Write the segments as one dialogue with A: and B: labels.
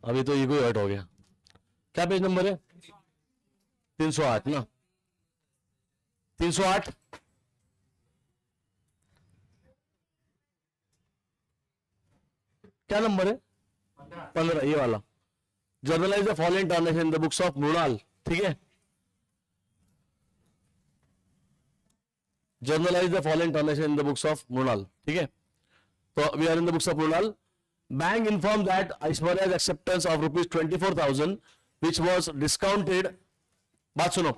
A: अभी तो ego hurt हो गया। क्या पेज नंबर है? 308 ना, 308। क्या नंबर है? 15, ये वाला। Journalise the following transaction in the books of Mrinal. ठीक है, journalise the following transaction in the books of Mrinal. ठीक है, तो we are in the books of Mrinal. Bank inform that Aishwarya's acceptance of ₹24,000 which was discounted. बात सुनो,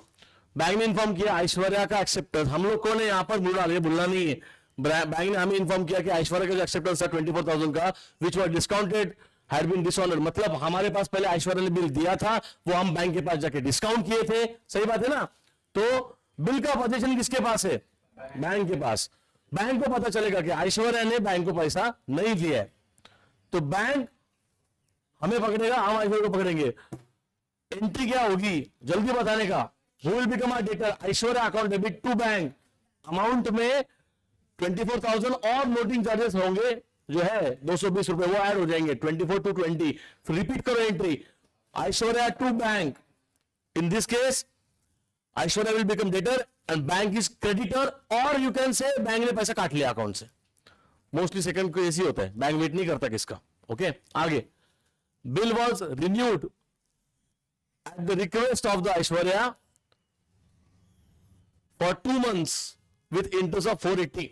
A: बैंक ने inform किया ऐश्वर्या का एक्सेप्टेंस, हम लोग को ने यहां पर मृणाल, ये भूलना नहीं है, बैंक ने हमें इन्फॉर्म किया कि ऐश्वर्या का जो एक्सेप्टेंस था 24,000 का, which was discounted had been dishonoured. मतलब हमारे पास पहले ऐश्वर्या ने बिल दिया था, वो हम बैंक के पास जाके डिस्काउंट किए थे। सही बात है ना? तो बिल का पोजीशन किसके पास है? बैंक के पास। बैंक को पता चलेगा कि ऐश्वर्या ने बैंक को पैसा नहीं दिया है, तो बैंक हमें पकड़ेगा, हम ऐश्वर्या को पकड़ेंगे। एंट्री क्या होगी जल्दी बताने का? Who will become a debtor? Aishwarya account debit to bank, amount में 24,000 और नोटिंग चार्जेस होंगे जो है 220 रुपए, वो ऐड हो जाएंगे 24 to 20। रिपीट करो entry, Aishwarya to bank. In this case Aishwarya will become debtor and bank is creditor, और यू कैन से बैंक ने पैसा काट लिया अकाउंट से। मोस्टली सेकंड को ऐसी होता है, बैंक वेट नहीं करता किसका। ओके, आगे। Bill was renewed at the request of the Aishwarya for 2 months with interest of 480।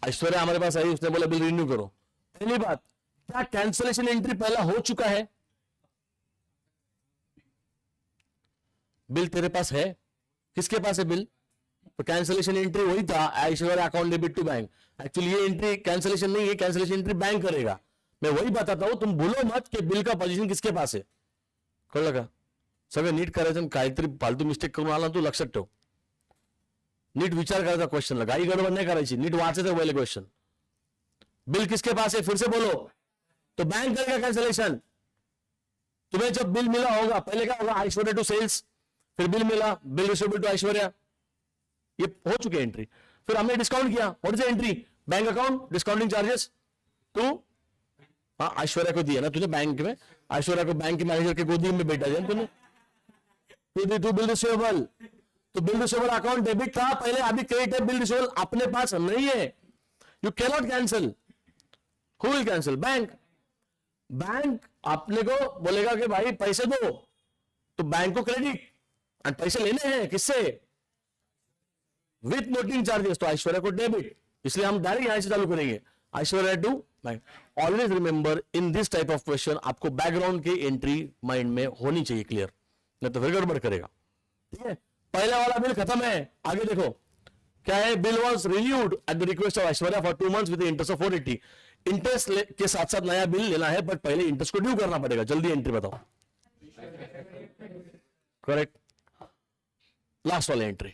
A: Aishwarya हमारे पास आई, उसने बोला बिल रिन्यू करो। पहली बात, क्या कैंसलेशन एंट्री पहला हो चुका है? बिल तेरे पास है? किसके पास है बिल? तो कैंसलेशन एंट्री वही था, Aishwarya account debit to bank. Actually ये एंट्री कैंसलेशन नहीं है, कैंसलेशन एंट्री बैंक करेगा। मैं वही बताता हूं, तुम भूलो मत कि बिल का पोजीशन किसके पास है। कळलं का? सगळं नीट करायचं, काहीतरी फालतू मिस्टेक करून आला तू लक्षात ठेव। नीट विचार करायचा क्वेश्चनला, काही गडबड नाही करायची, नीट वाचायचं पहिले क्वेश्चन। बिल किसके पास है? फिर से बोलो। तो बैंक करेगा कैंसलेशन। तुम्हें जब बिल मिला होगा, पहले क्या होगा? ऐश्वर्या टू सेल्स, फिर बिल मिला, बिल रिसीवेबल टू ऐश्वर्या, ये हो चुकी है एंट्री। फिर हमने डिस्काउंट किया, what is entry? Bank account discounting charges. तू ऐश्वर्या को दिया ना तुझे बैंक में, ऐश्वर्या को बैंक के मैनेजर के गोदी में बैठा दिया तूने। तू बिल रिसीवेबल, तो बिल रिसीवेबल अकाउंट डेबिट था पहले, अभी क्रेडिट है। बिल रिसीवेबल अपने पास नहीं है, you can not cancel. Who will cancel? Bank. Bank अपने को बोलेगा कि भाई पैसे दो, तो बैंक को क्रेडिट, और पैसे लेने हैं किससे? विथ नोटिंग चार्जेस, तो ऐश्वर्या को डेबिट। इसलिए हम डायरेक्ट यहां से चालू करेंगे, Aishwarya to bank. Always remember in this type of question आपको बैकग्राउंड की एंट्री माइंड में होनी चाहिए क्लियर, नहीं तो फिर गड़बड़ करेगा। ठीक है, पहला वाला बिल खत्म है। आगे देखो क्या है? Bill was renewed at the request of Aishwarya for 2 months with interest of 480। Interest के साथ साथ नया बिल लेना है, बट पहले इंटरेस्ट को ड्यू करना पड़ेगा। जल्दी एंट्री बताओ। करेक्ट। लास्ट वाला एंट्री,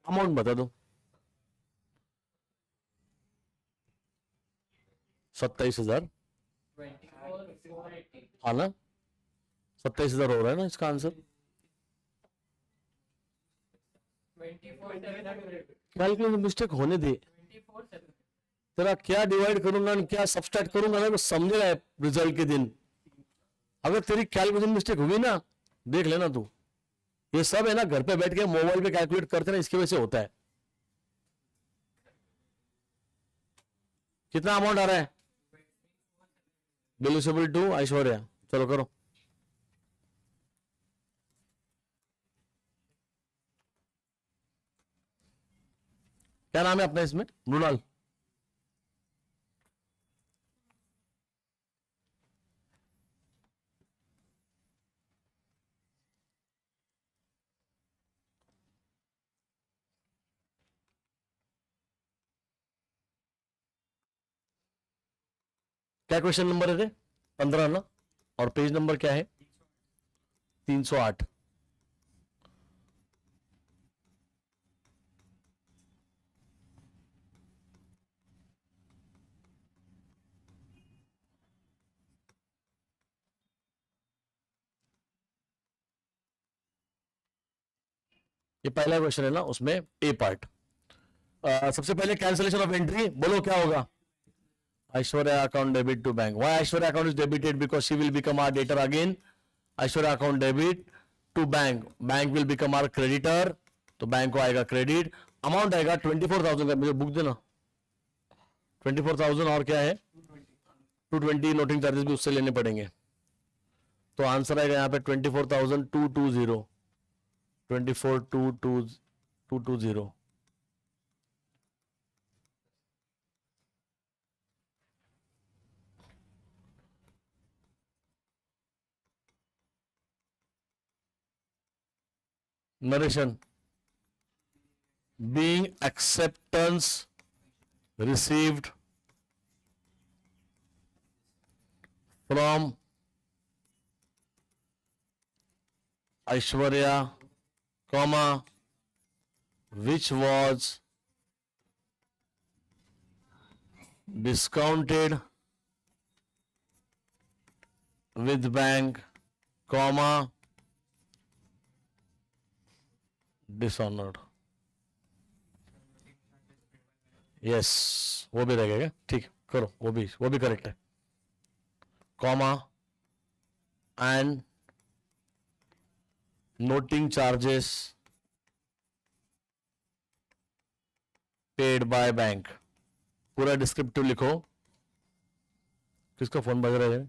A: अमाउंट बता दो। 27,000। हाँ ना, 27,000 हो रहा है ना इसका आंसर। कैलकुलेशन मिस्टेक होने दे, तेरा क्या डिवाइड करूंगा क्या सब्सट्रैक्ट करूंगा ना, तो समझेगा रिजल्ट के दिन। अगर तेरी कैलकुलेशन मिस्टेक हुई ना, देख लेना तू। ये सब है ना घर पे बैठ के मोबाइल पे कैलकुलेट करते ना, इसकी वजह से होता है। कितना अमाउंट आ रहा है? बिल रिसीवेबल टू ऐश्वर्या, चलो करो। क्या नाम है अपना इसमें? मृणाल। क्या क्वेश्चन नंबर है? 15 ना, और पेज नंबर क्या है? 308। ये पहला क्वेश्चन है ना, उसमें ए पार्ट। सबसे पहले कैंसिलेशन ऑफ एंट्री, बोलो क्या होगा? Aishwarya account debit to bank. Why Aishwarya account is debited? Because she will become our debtor again. Aishwarya account debit to bank. Bank will become our creditor. तो bank को आएगा credit. Amount आएगा 24,000 का. मुझे book देना. 24,000 और क्या है 220. नोटिंग चार्जेस भी उससे लेने पड़ेंगे. तो आंसर आएगा यहाँ पे 24,220. 24,220. Narration. Being acceptance received from Aishwarya, comma, which was discounted with bank, comma, dishonored. Yes वो भी रहेगा. ठीक करो. वो भी करेक्ट है. Comma and noting charges paid by bank. पूरा डिस्क्रिप्टिव लिखो. किसका फोन बज रहा है?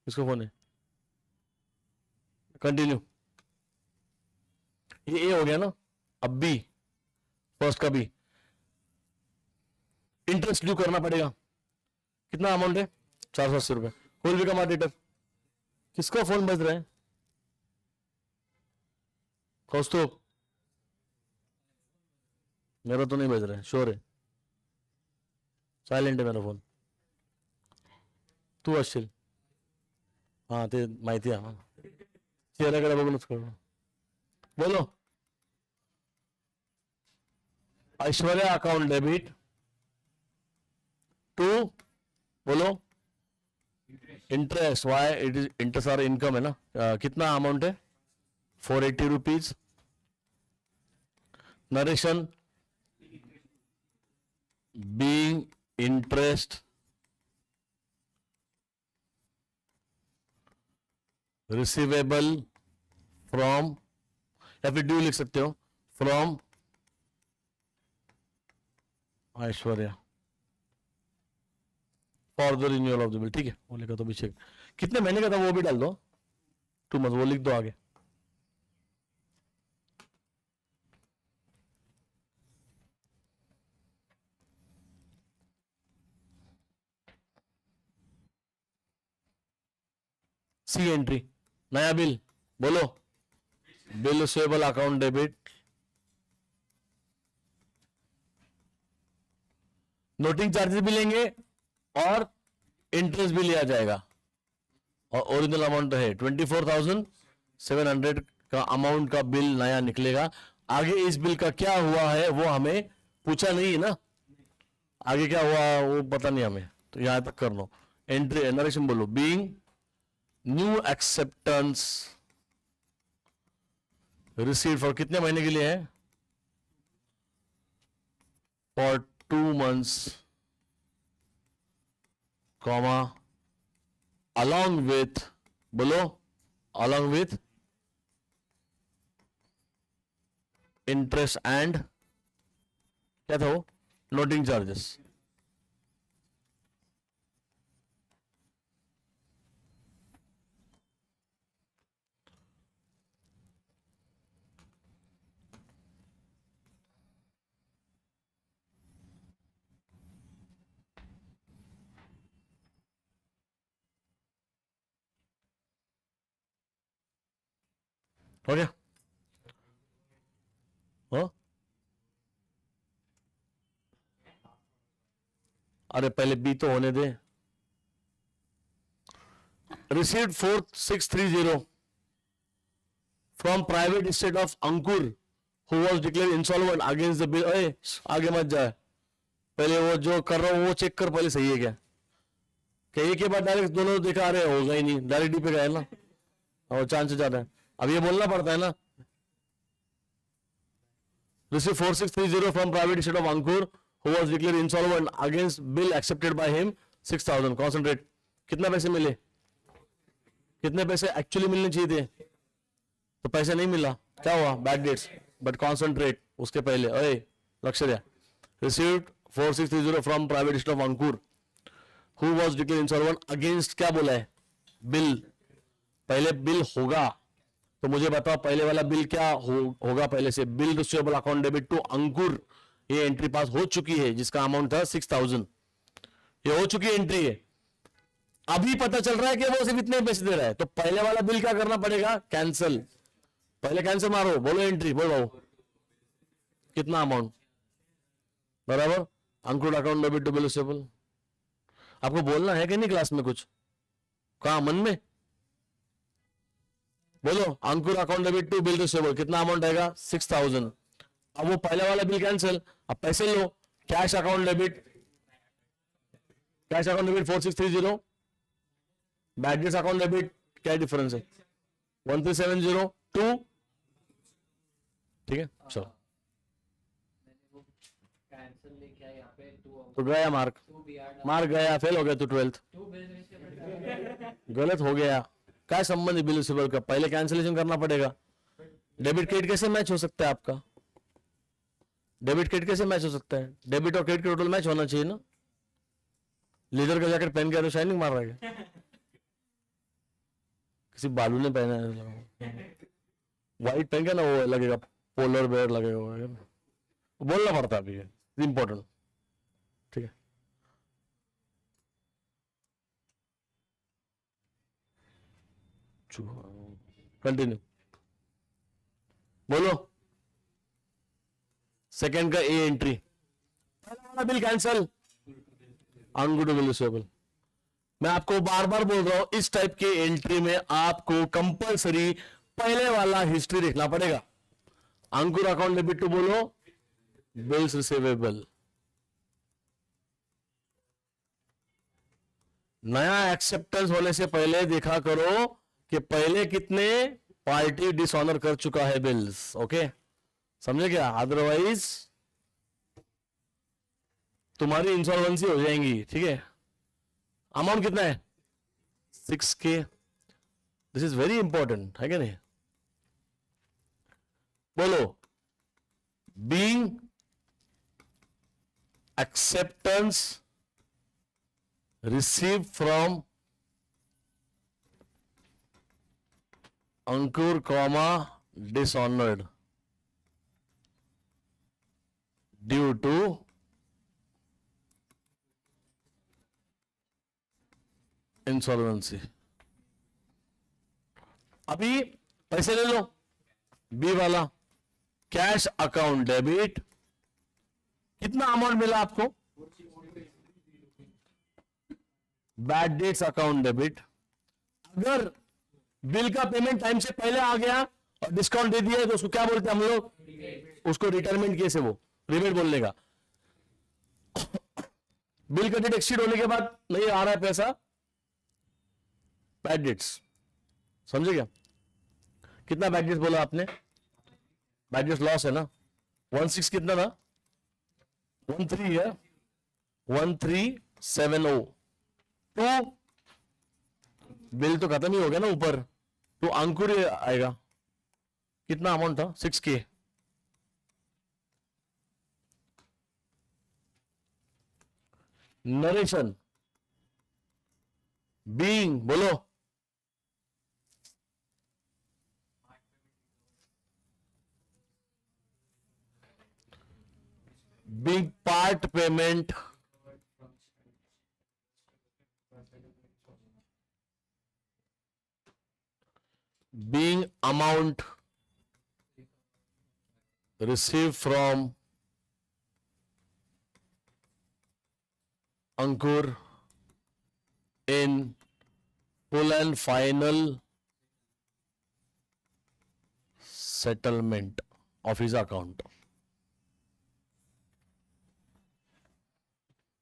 A: किसका फोन है? कंटिन्यू. ये ए हो गया ना. अब बी, फर्स्ट का बी. इंटरेस्ट ड्यू करना पड़ेगा. कितना अमाउंट है? 480 रुपए. होल भी कमा डेटर. किसका फोन बज रहा है? कौस्तुभ. मेरा तो नहीं बज रहा है. श्योर है? सायलेंट है मेरा फोन. तू असशील. हा ते माहिती आहे. चेहऱ्याकडे बघूनच कळलं. बोलो. ऐश्वर्या अकाउंट डेबिट टू बोलो interest. Why it is interest our income है ना. कितना अमाउंट है? 480 rupees. Narration. Being interest receivable from, या फिर ड्यू लिख सकते हो, from Aishwarya for the renewal of the bill. ठीक है वो लिखा तो भी चेक. कितने महीने का था वो भी डाल दो. 2 मंथ वो लिख दो आगे. सी एंट्री. नया बिल. बोलो. Bill receivable account debit. Noting charges भी लेंगे और इंटरेस्ट भी लिया जाएगा. और ओरिजिनल अमाउंट है 24,700 का अमाउंट का बिल नया निकलेगा. आगे इस बिल का क्या हुआ है वो हमें पूछा नहीं है ना. आगे क्या हुआ वो पता नहीं हमें. तो यहां तक कर लो. एंट्री नरेशन बोलो. Being new acceptance receive for कितने महीने के लिए है? For 2 months, comma, along with, बोलो, along with interest and क्या था वो? Noting charges. हो गया? हो? अरे पहले बी तो होने दे. Received 4630 from private estate of Ankur who was declared insolvent against the bill. अरे आगे मत जाए. पहले वो जो कर रहा हूं वो चेक कर पहले सही है क्या. एक के बाद डायरेक्ट दोनों दिखा रहे होगा ही नहीं. डायरेक्ट डी पे गए ना और चांस ज्यादा है. अब ये बोलना पड़ता है ना. Received 4630 from private estate of Ankur who was declared insolvent against bill accepted by him 6,000. Concentrate. कितना पैसे मिले? कितने पैसे एक्चुअली मिलने चाहिए थे? तो पैसे नहीं मिला, क्या हुआ? Bad debts. बट कॉन्सेंट्रेट उसके पहले, ओए लक्ष्य दिया. Received 4630 from private stock of Ankur who was declared insolvent against, क्या बोला है? बिल. पहले बिल होगा तो मुझे बताओ पहले वाला बिल क्या होगा? पहले से bill receivable account debit to Ankur, ये एंट्री पास हो चुकी है जिसका अमाउंट था 6,000. ये हो चुकी एंट्री है. अभी पता चल रहा है कि वो सिर्फ इतने पैसे दे रहा है, तो पहले वाला बिल क्या करना पड़ेगा? कैंसिल. पहले कैंसिल मारो. बोलो एंट्री, बोलो कितना अमाउंट? बराबर. Ankur account debit to bill receivable. आपको बोलना है कि नहीं क्लास में कुछ? कहा मन में? बोलो Ankur account debit to bill receivable कितना अमाउंट आएगा? 6,000. अब वो पहले वाला बिल कैंसिल, अब पैसे लो. Cash account debit, cash account debit 4630. Bad debts account debit क्या डिफरेंस है? 1370 2. ठीक है चलो. तो गया मार्क, मार्क गया, फेल हो गया तू 12th. गलत हो गया. क्या संबंध बिल रिसीवेबल का? पहले कैंसिलेशन करना पड़ेगा. डेबिट क्रेडिट कैसे मैच हो सकता है आपका? डेबिट क्रेडिट कैसे मैच हो सकता है? डेबिट और क्रेडिट टोटल मैच होना चाहिए ना. लेदर का जैकेट पहन के तो शाइनिंग मार रहा है. किसी बालू ने पहना है व्हाइट पहन के ना, वो लगेगा पोलर बेयर लगेगा. बोलना पड़ता है अभी, इंपॉर्टेंट. ठीक है कंटिन्यू. बोलो सेकंड का ए एंट्री. पहला वाला बिल कैंसल, अंकुर बिल रिसीवेबल. मैं आपको बार बार बोल रहा हूं इस टाइप के एंट्री में आपको कंपलसरी पहले वाला हिस्ट्री देखना पड़ेगा. अंकुर अकाउंट डेबिट टू बोलो बिल्स रिसीवेबल. नया एक्सेप्टेंस होने से पहले देखा करो कि पहले कितने पार्टी डिसऑनर कर चुका है बिल्स. ओके समझे क्या? अदरवाइज तुम्हारी इंसॉल्वेंसी हो जाएंगी. ठीक है. अमाउंट कितना है? 6K. This is very important है क्या नहीं? बोलो being acceptance receive from Ankur comma dishonoured due to insolvency. अभी पैसे ले लो. बी वाला कैश अकाउंट डेबिट, कितना अमाउंट मिला आपको? Bad debts account debit. अगर बिल का पेमेंट टाइम से पहले आ गया और डिस्काउंट दे दिया तो उसको क्या बोलते हैं हम लोग? उसको रिटायरमेंट केस है, वो रिबेट बोलने का. बिल का डेट एक्सीड होने के बाद नहीं आ रहा है पैसा, बैड डेट्स. समझे क्या? कितना बैड डेट्स बोला आपने? बैड डेट्स लॉस है ना. 16 कितना था? 13 है. 1370 तो बिल तो खत्म ही हो गया ना ऊपर, तो अंकुर आएगा. कितना अमाउंट था? 6K. नरेशन बीइंग बोलो being part payment being amount received from Ankur in full and final settlement of his account.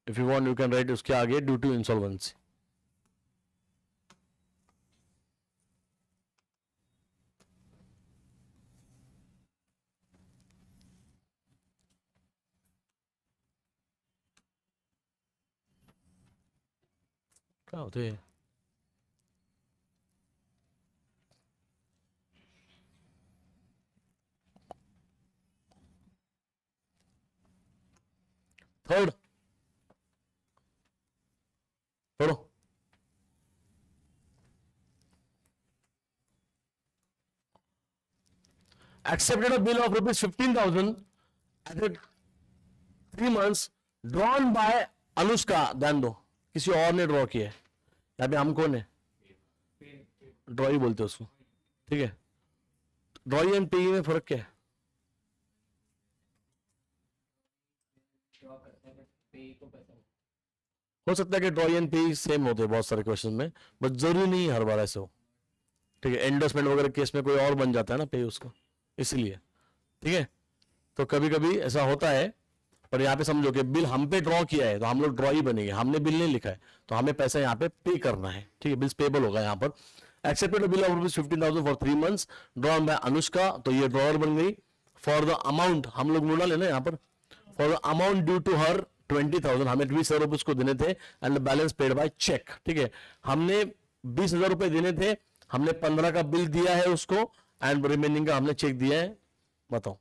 A: If you want, you can write उसके आगे due to insolvency. क्या होते हैं? थर्ड पढ़ो। Accepted a bill of rupees 15,000 at 3 months drawn by Anushka. ध्यान दो, किसी और ने ड्रॉ किया है। यहाँ पे हम कौन है? ड्रॉ ही बोलते हैं उसको, ठीक है। ड्रॉई एंड पेई में फर्क क्या है? हो सकता है कि ड्रॉई एंड पेई सेम होते हैं बहुत सारे क्वेश्चन में, बट जरूरी नहीं हर बार ऐसे हो, ठीक है। एंडोर्समेंट वगैरह केस में कोई और बन जाता है ना पे उसका, इसलिए, ठीक है। तो कभी कभी ऐसा होता है, पर यहाँ पे समझो कि बिल हम पे ड्रॉ किया है तो हम लोग ड्रॉ ही बनेंगे, हमने बिल नहीं लिखा है तो हमें पैसा यहाँ पे पे करना है, ठीक है। बिल्स पेबल होगा यहाँ पर। Accepted bill of rupees 15,000 for 3 months drawn by Anushka, तो ये ड्रॉअर बन गई। फॉर द अमाउंट, हम लोग मोड़ा लेना यहाँ पर, for the amount due to her 20,000, हमें 20,000 रुपए उसको देने थे, and balance paid by cheque, ठीक है। हमने 20,000 रुपए देने थे, हमने 15 का बिल दिया है उसको, एंड रिमेनिंग का हमने चेक दिया है। बताओ,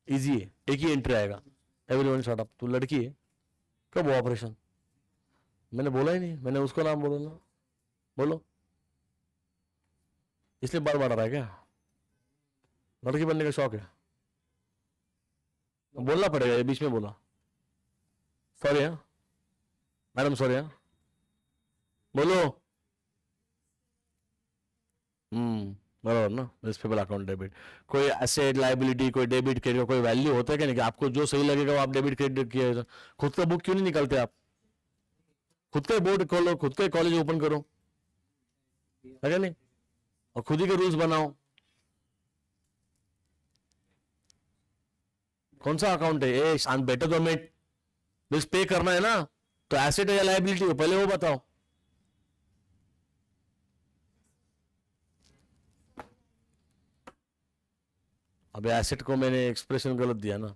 A: इजी है, एक ही एंट्री आएगा। एवरीवन शट अप, तू लड़की है, कब हुआ ऑपरेशन? मैंने बोला ही नहीं, मैंने उसको नाम बोला ना, बोलो। इसलिए बार बार आ रहा है क्या? लड़की बनने का शौक है? बोलना पड़ेगा, ये बीच में बोला। सॉरी है मैडम, सॉरी है, बोलो। बराबर ना। रिस्पेबल अकाउंट डेबिट, कोई एसेट लाइबिलिटी, कोई डेबिट क्रेडिट का कोई वैल्यू होता है क्या? नहीं, कि आपको जो सही लगेगा वो आप डेबिट क्रेडिट किया। खुद का बुक क्यों नहीं निकालते आप? खुद का बोर्ड खोलो, खुद का कॉलेज ओपन करो, है क्या नहीं? और खुद ही के रूल्स बनाओ। कौन सा अकाउंट है? ए शांत बैठो 2 मिनट। बिल्स पे करना है ना, तो एसेट है या लाइबिलिटी हो, पहले वो बताओ। अब एसेट को मैंने एक्सप्रेशन गलत दिया ना,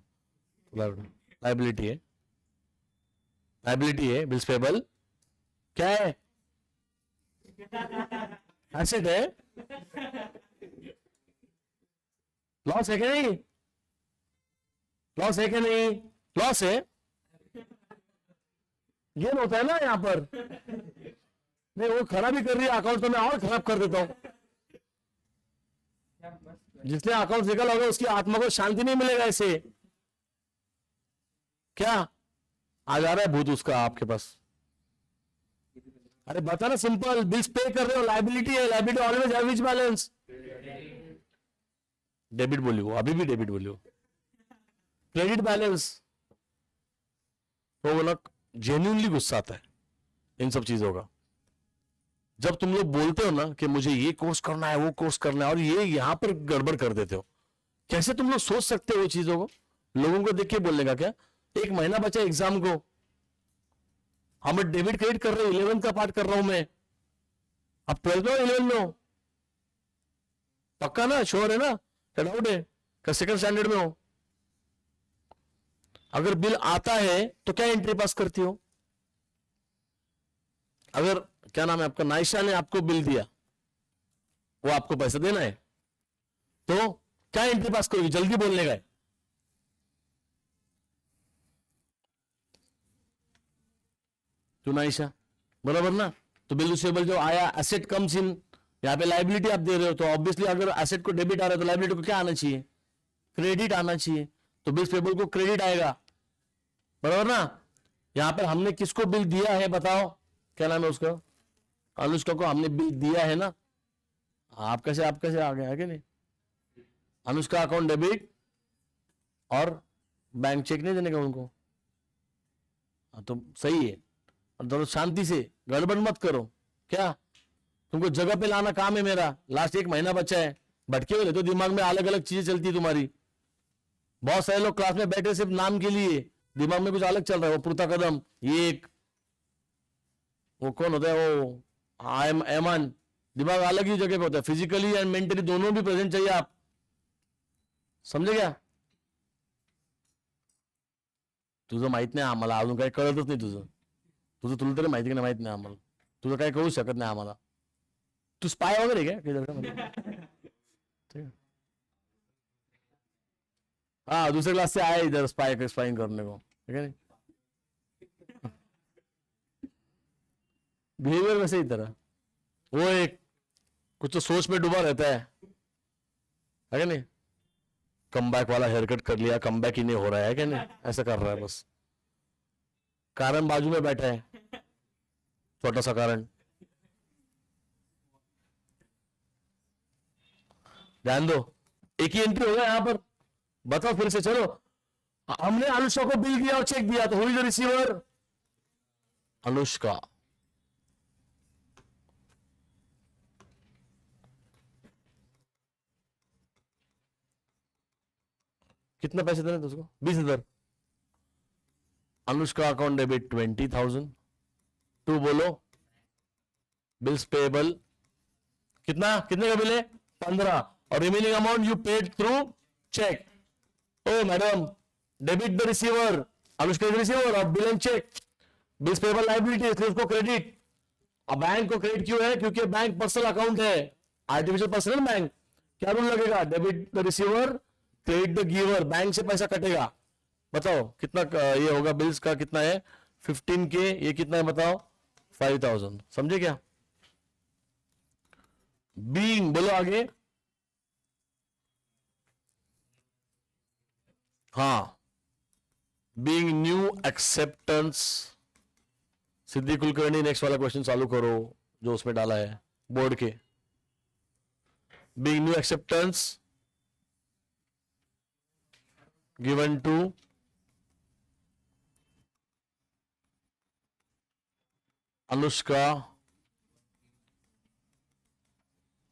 A: लाइबिलिटी है, लाइबिलिटी है। बिल्स पेबल क्या है? एसेट है। लॉस है क्या नहीं? लॉस है क्या नहीं? लॉस है। गेन होता है ना यहां पर। नहीं, वो खराब ही कर रही है अकाउंट, तो मैं और खराब कर देता हूं। जिसने अकाउंट निकल होगा उसकी आत्मा को शांति नहीं मिलेगा ऐसे। क्या आ जा रहा है भूत उसका आपके पास? अरे बता ना, सिंपल। बिल्स पे कर रहे हो, लाइबिलिटी है, liability always have which balance? Debit बोली हो, अभी भी डेबिट बोली हो। Credit balance. तो वो ना जेन्युइनली गुस्सा आता है इन सब चीजों का। जब तुम लोग बोलते हो ना कि मुझे ये कोर्स करना है, वो कोर्स करना है, और ये यहां पर गड़बड़ कर देते हो। कैसे तुम लोग सोच सकते हो वो चीजों को? लोगों को देख के बोलने का क्या? 1 महीना बचा एग्जाम को, हम डेबिट क्रेडिट कर रहे हैं, 11th का पार्ट कर रहा हूं मैं। अब 12th में 11th में हो? पक्का ना? श्योर है ना? डाउट है? क्या सेकंड स्टैंडर्ड में हो? अगर बिल आता है तो क्या एंट्री पास करती हो? अगर क्या नाम है आपका, नाइशा ने आपको बिल दिया, वो आपको पैसा देना है, तो क्या एंट्री पास करोगी? जल्दी बोलने का है। तो नाइशा, बराबर ना? तो बिल रिसीवेबल जो आया, एसेट कम्स इन, यहां पे लाइबिलिटी आप दे रहे हो, तो ऑब्वियसली अगर एसेट को डेबिट आ रहा है तो लाइबिलिटी को क्या आना चाहिए? क्रेडिट आना चाहिए। तो बिल पेबल को क्रेडिट आएगा, बराबर ना? यहां पर हमने किसको बिल दिया है बताओ? क्या नाम है उसका? अनुष्का को हमने बिल दिया है ना। आप कैसे आ गया है कि नहीं? अनुष्का अकाउंट डेबिट, और बैंक चेक नहीं देने का उनको। तो सही है। और दोनों शांति से, गड़बड़ मत करो। क्या तुमको जगह पे लाना काम है मेरा? लास्ट 1 महीना बचा है, भटके हुए तो दिमाग में अलग अलग चीजें चलती है तुम्हारी। बहुत सारे लोग क्लास में बैठे सिर्फ नाम के लिए, दिमाग में कुछ अलग चल रहा है। वो पुरता कदम, ये एक, वो कौन होता है वो, ऐमान, दिमाग अलग ही जगह पे होता है। फिजिकली एंड मेंटली दोनों भी प्रेजेंट चाहिए आप, समझे क्या? तुझं माहित नाही आम्हाला, अजून काही कळतच नाही तुझं। तुला तरी माहिती की नाही माहित नाही आम्हाला, तुझं काय कळू शकत नाही आम्हाला. तू स्पाय वगैरे काय ठीक है. हाँ दूसरे क्लास से आए इधर स्पाई स्पाइंग करने को, ठीक है. बिहेवियर वैसे ही तरह, वो एक कुछ तो सोच में डूबा रहता है नहीं. कम बैक वाला हेयर कट कर लिया, कम बैक ही नहीं हो रहा है क्या नहीं, ऐसा कर रहा है बस. कारण बाजू में बैठा है, छोटा सा कारण. ध्यान दो, एक ही एंट्री होगा यहां पर. बताओ फिर से, चलो. हमने अनुष्का को बिल दिया और चेक दिया, तो who is the receiver? Anushka. कितना पैसे देने थे उसको? 20,000. Anushka account debit 20,000. टू बोलो बिल्स पेबल. कितना, कितने का बिल है? 15. और remaining amount you paid through cheque. Oh madam, debit the receiver. Anushka receiver और bill and cheque. Bills payable liability, इसलिए उसको क्रेडिट. अब बैंक को क्रेडिट क्यों है? क्योंकि बैंक पर्सनल अकाउंट है, आर्टिफिशियल पर्सनल बैंक. क्या रूल लगेगा? Debit the receiver, credit the giver. Bank से पैसा कटेगा. बताओ कितना ये होगा? बिल्स का कितना है? 15K. ये कितना है बताओ? 5,000. समझे क्या? बीइंग बोलो आगे. हाँ, being new acceptance. Siddhi Kulkarni next वाला क्वेश्चन चालू करो जो उसमें डाला है बोर्ड के. Being new acceptance given to Anushka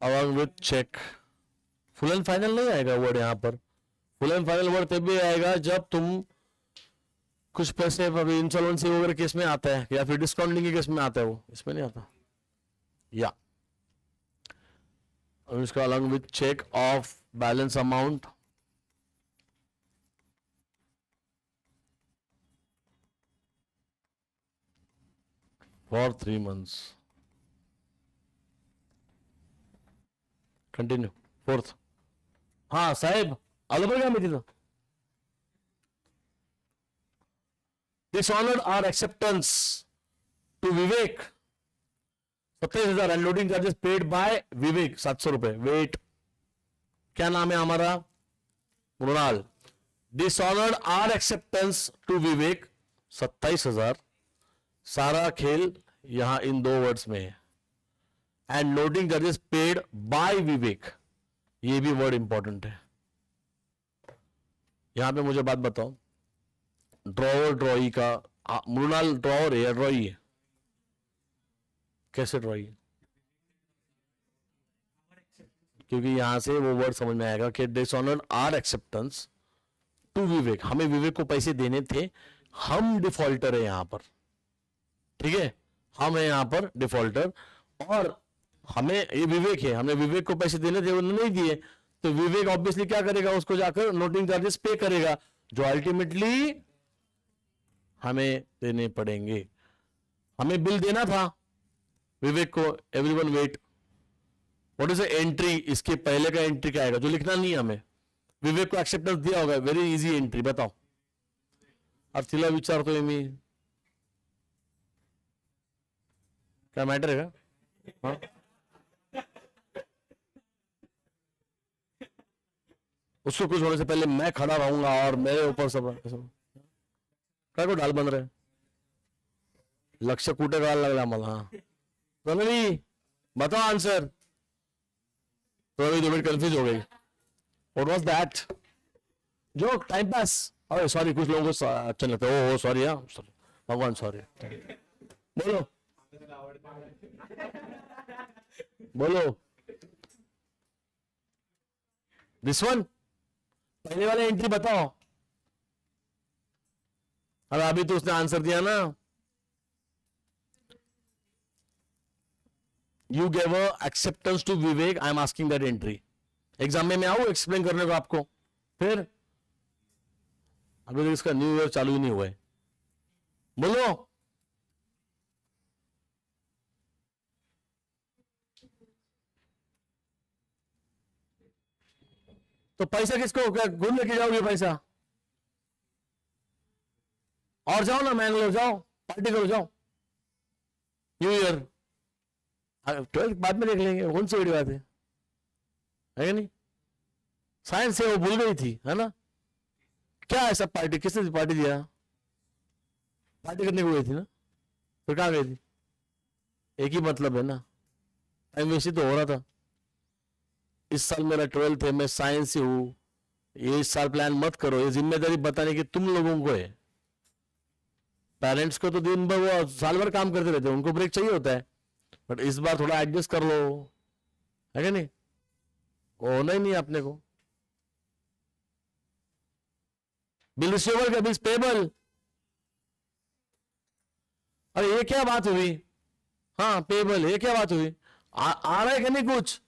A: along with check. Full and final नहीं आएगा वर्ड यहां पर. फुल एंड फाइनल वर्ड तभी आएगा जब तुम कुछ पैसे इंसॉल्वेंसी वगैरह केस में आता है, या फिर डिस्काउंटिंग के केस में आता है. वो इसमें नहीं आता. या Anushka along with check of balance amount for 3 months. Continue. Fourth. हाँ साहेब आलो बघा मी तिथं. dishonored our acceptance to Vivek 27,000 and loading charges paid by विवेक 700 रुपए. वेट, क्या नाम है हमारा? Mrinal. dishonored our acceptance to विवेक 27,000. सारा खेल यहां इन 2 वर्ड्स में है. And loading charges paid by Vivek, ये भी वर्ड इंपॉर्टेंट है. यहां पे मुझे बात बताओ, ड्रॉवर ड्रॉई का मृणाल ड्रॉवर है या ड्रॉई है? कैसे ड्रॉई है? क्योंकि यहां से वो वर्ड समझ में आएगा कि डिसऑनर्ड आर एक्सेप्टेंस टू विवेक. हमें विवेक को पैसे देने थे, हम डिफॉल्टर है यहां पर. ठीक है, हम है यहां पर डिफॉल्टर, और हमें ये विवेक है, हमने विवेक को पैसे देने थे, उन्होंने नहीं दिए, तो विवेक ऑब्वियसली क्या करेगा? उसको जाकर नोटिंग चार्जेस पे करेगा, जो अल्टीमेटली हमें देने पड़ेंगे. हमें बिल देना था विवेक को. Everyone wait. What is the entry? इसके पहले का एंट्री क्या आएगा जो लिखना नहीं है हमें? विवेक को एक्सेप्टेंस दिया होगा, वेरी इजी एंट्री. बताओ. अब तिला विचारतोय मी, क्या मैटर है का? हाँ, उसको कुछ होने से पहले मैं खड़ा रहूंगा और मेरे ऊपर सब काय को ढाल बन रहे. लक्ष कुठे कळायला लागला मला. प्रणवी बताओ आंसर. प्रणवी 2 मिनट कंफ्यूज हो गई. What was that? Joke, time pass. अरे सॉरी, कुछ लोगों को अच्छा लगता है. ओ सॉरी. हाँ सॉरी भगवान, सॉरी. बोलो बोलो. दिस वन, पहले वाला एंट्री बताओ. अब अभी तो उसने आंसर दिया ना. You gave acceptance to Vivek. I am asking that entry. Exam में मैं आऊं एक्सप्लेन करने को आपको. फिर अभी तो इसका न्यू ईयर चालू ही नहीं हुआ है. बोलो. तो पैसा किसको, क्या घूम लेके जाओगे पैसा? और जाओ ना, मैंगलोर जाओ, पार्टी करो, जाओ न्यू ईयर। 12th बाद में देख लेंगे, कौन सी बड़ी बात है नहीं? साइंस से वो भूल गई थी, है ना? क्या है सब पार्टी, किसने पार्टी दिया? पार्टी करने को गई थी ना, फिर कहाँ गई थी? एक ही मतलब है ना, टाइम वेस्ट ही तो हो रहा था। इस साल मेरा 12th है, मैं साइंस से हूं, ये इस साल प्लान मत करो, ये जिम्मेदारी बताने की तुम लोगों को है। पेरेंट्स को तो दिन भर वो साल भर काम करते रहते हैं, उनको ब्रेक चाहिए होता है, बट इस बार थोड़ा एडजस्ट कर लो, है क्या नहीं? वो होना ही नहीं अपने को। बिल रिसीवेबल का बिल पेबल, अरे ये क्या बात हुई? हाँ पेबल, ये क्या बात हुई? आ रहा है कि नहीं कुछ?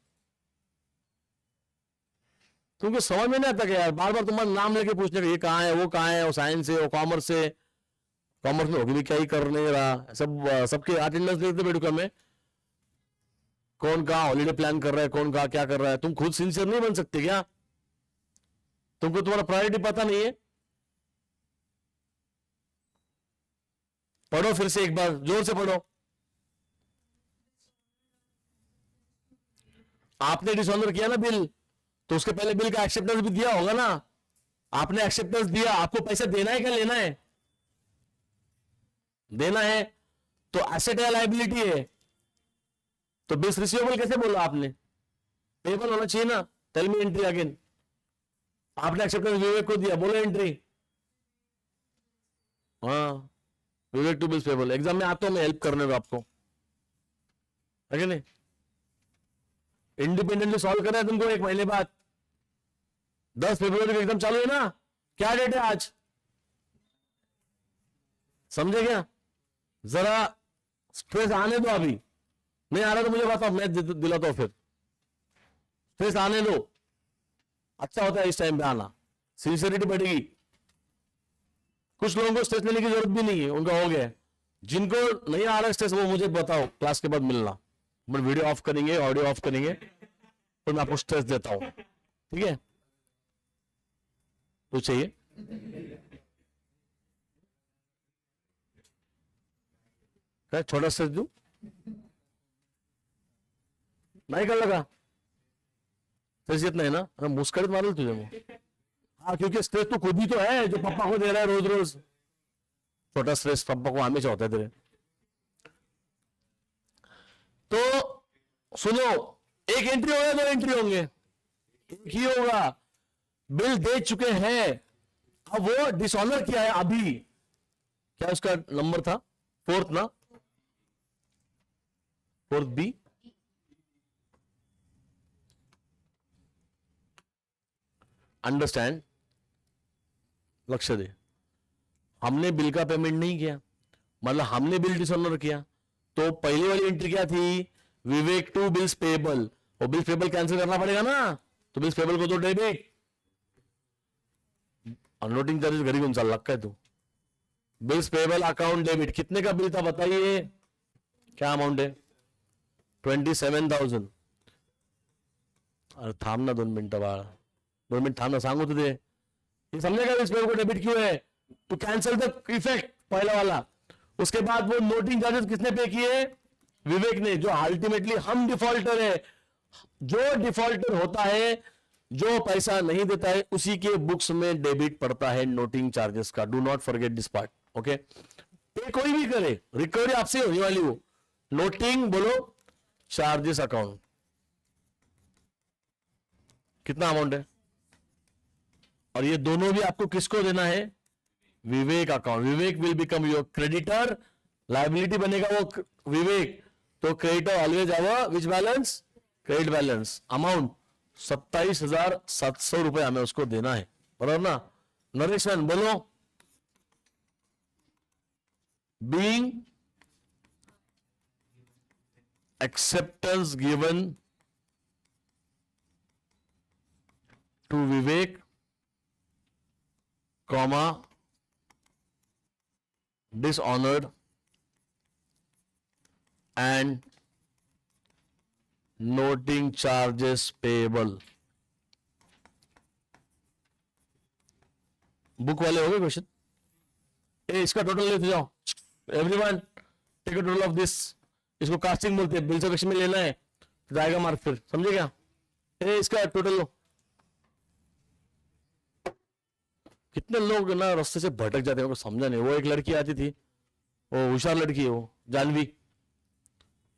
A: तुमको समझ में नहीं आता क्या यार, बार बार तुम्हारा नाम लेके पूछने का, ये कहाँ है, वो कहाँ है, वो साइंस है, वो कॉमर्स है, कॉमर्स में होगी भी क्या ही कर नहीं रहा, सबके अटेंडेंस देखते बैठो में, कौन कहाँ हॉलीडे प्लान कर रहा है, कौन कहाँ क्या कर रहा है। तुम खुद सिंसियर नहीं बन सकते क्या? तुमको तुम्हारा प्रायोरिटी पता नहीं है? पढ़ो फिर से एक बार, जोर से पढ़ो। आपने डिसऑनर किया ना बिल, तो उसके पहले बिल का एक्सेप्टेंस भी दिया होगा ना? आपने एक्सेप्टेंस दिया, आपको पैसा देना है क्या लेना है? देना है, तो एसेट है लायबिलिटी है, तो बिल्स रिसीवेबल कैसे बोला आपने? पेबल होना चाहिए ना। Tell me entry again. आपने एक्सेप्टेंस विवेक को दिया, बोलो एंट्री। हाँ, Vivek to bills payable. Exam में आता हूं मैं हेल्प करने को आपको, है नहीं? इंडिपेंडेंटली सॉल्व करना है तुमको एक महीने बाद। 10 फरवरी को एग्जाम चालू है ना? क्या डेट है आज? समझे क्या? जरा स्ट्रेस आने दो, अभी नहीं आ रहा तो मुझे बताओ, मैं दिलाता हूं फिर। स्ट्रेस आने दो, अच्छा होता है इस टाइम पे आना, सिंसियरिटी बढ़ेगी। कुछ लोगों को स्ट्रेस लेने की जरूरत भी नहीं है, उनका हो गया। जिनको नहीं आ रहा स्ट्रेस, वो मुझे बताओ, क्लास के बाद मिलना, मैं वीडियो ऑफ करेंगे, ऑडियो ऑफ करेंगे, तो मैं आपको स्ट्रेस देता हूं, ठीक है? तो चाहिए क्या छोटा स्ट्रेस दू? नहीं कर लगा स्ट्रेस इतना है ना? मुस्कुराहट मारू तुझे वो। हाँ, क्योंकि स्ट्रेस तो खुद ही तो है जो पापा को दे रहा है रोज रोज। छोटा स्ट्रेस पापा को हमेशा होता है तेरे। तो सुनो, एक एंट्री होगा, 2 एंट्री होंगे? एक ही होगा। बिल दे चुके हैं, अब वो डिसऑनर किया है अभी, क्या उसका नंबर था? 4th ना, 4th बी। अंडरस्टैंड, लक्ष्य दे। हमने बिल का पेमेंट नहीं किया, मतलब हमने बिल डिसऑनर किया, तो पहली वाली एंट्री क्या थी? विवेक टू बिल्स पेबल, वो बिल्स पेबल कैंसिल करना पड़ेगा ना, तो बिल्स पेबल को तो डेबिट। अनलोडिंग चार्जेस घड़ी कौन सा लगता है? तू बिल्स पेबल अकाउंट डेबिट। कितने का बिल था बताइए, क्या अमाउंट है? 27,000। अरे थाम ना 2 मिनटं बाळा, 2 मिनिट थांब ना, सांगू तुझे। ये समझेगा बिल्स पेबल को डेबिट क्यों है? टू कैंसिल द इफेक्ट, पहला वाला। उसके बाद वो नोटिंग चार्जेस किसने पे किए? विवेक ने, जो अल्टीमेटली हम डिफॉल्टर है। जो डिफॉल्टर होता है, जो पैसा नहीं देता है, उसी के बुक्स में डेबिट पड़ता है नोटिंग चार्जेस का। Do not forget this part, okay? पे कोई भी करे, रिकवरी आपसे होने वाली हो। नोटिंग बोलो चार्जेस अकाउंट, कितना अमाउंट है? और ये दोनों भी आपको किसको देना है? Vivek account. Vivek will become your creditor, liability बनेगा वो विवेक, तो creditor always have which balance? Credit balance. Amount 27,700 रुपए हमें उसको देना है, बराबर ना? नरेशन बोलो, being acceptance given to Vivek, comma, dishonored and noting charges payable. Book वाले हो गए क्वेश्चन? इसका टोटल लेते जाओ everyone, take a total of this. इसको कास्टिंग बोलते हैं, बिल सेक्शन में लेना है तो जाएगा मार्क, फिर समझे क्या? इसका टोटल लो। कितने लोग ना रास्ते से भटक जाते हैं, समझा नहीं। वो एक लड़की आती थी, वो होशियार लड़की है, वो जानवी,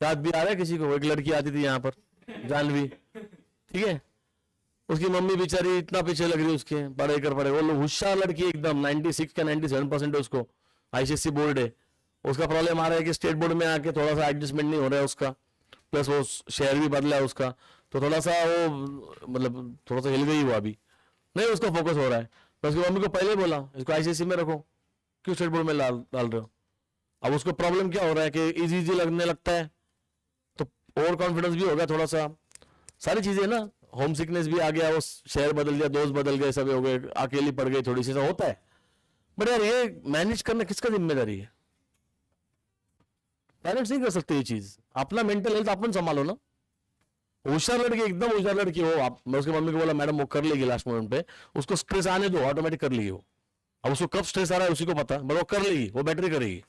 A: याद भी आ रहा है किसी को? वो एक लड़की आती थी यहाँ पर, जानवी, ठीक है। उसकी मम्मी बेचारी इतना पीछे लग रही है उसके, पढ़ाई कर पढ़े। वो होशियार लड़की एकदम, 96 का 97% है उसको, आईसीएससी बोर्ड है। उसका प्रॉब्लम आ रहा है कि स्टेट बोर्ड में आके थोड़ा सा एडजस्टमेंट नहीं हो रहा है उसका, प्लस वो शहर भी बदला है उसका, तो थोड़ा सा वो मतलब थोड़ा सा हिल गई वो अभी, नहीं उसका फोकस हो रहा है। तो उसकी मम्मी को पहले बोला इसको आईसीएससी में रखो, क्यों स्टेट बोर्ड में डाल रहे हो? अब उसको प्रॉब्लम क्या हो रहा है कि इजी इजी लगने लगता है, तो ओवर कॉन्फिडेंस भी हो गया थोड़ा सा, सारी चीजें ना, होम सिकनेस भी आ गया, वो शहर बदल गया, दोस्त बदल गए, सब हो गए, अकेली पड़ गई थोड़ी सी, ऐसा होता है। बट यार ये मैनेज करना किसका जिम्मेदारी है? पेरेंट्स नहीं कर सकते ये चीज। अपना मेंटल हेल्थ अपन संभालो ना। होशियार लड़की, एकदम होशियार लड़की हो आप, मैं उसकी मम्मी को बोला मैडम वो कर लेगी लास्ट मोमेंट पे, उसको स्ट्रेस आने दो, ऑटोमेटिक कर लेगी वो। अब उसको कब स्ट्रेस आ रहा है उसी को पता, बट वो कर लेगी, वो बेटर करेगी,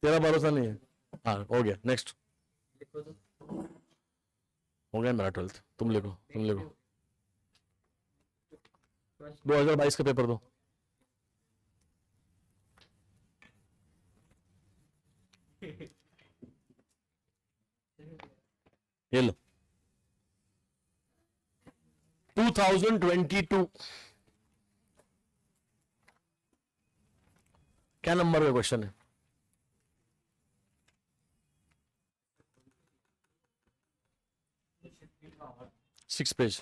A: तेरा भरोसा नहीं है। हाँ हो गया, नेक्स्ट। हो गया मेरा 12th, तुम लिखो 2022 का पेपर दो। ये लो 2022 क्या नंबर का क्वेश्चन है? Six page.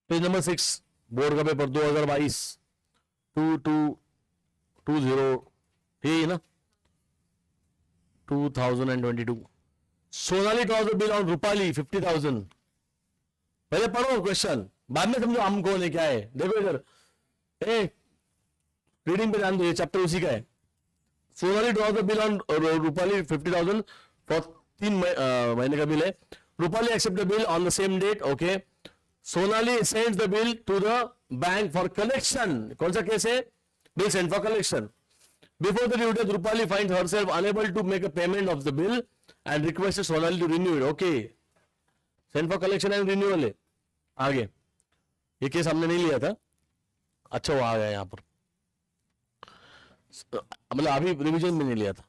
A: Page number 6, board का पेपर 2022 2220, यही ना 2022। Sonali draws a bill on Rupali 50,000। पहले पढ़ो क्वेश्चन, बाद में समझो हम कौन है क्या है। देखो इधर, रीडिंग पे ध्यान दो, ये चैप्टर उसी का है। Sonali draws a bill on Rupali 50,000 for 3 महीने का बिल है। Rupali accept the bill on the same date, okay. Sonali sends the bill to the bank for collection. कौन सा केस है? Bill send for collection. Before the due date, Rupali finds herself unable to make a payment of the bill and requests Sonali to renew it. Okay. Send for collection and renewal है। आगे ये case हमने नहीं लिया था, अच्छा वो आ गया यहाँ पर, मतलब अभी रिवीजन में नहीं लिया था।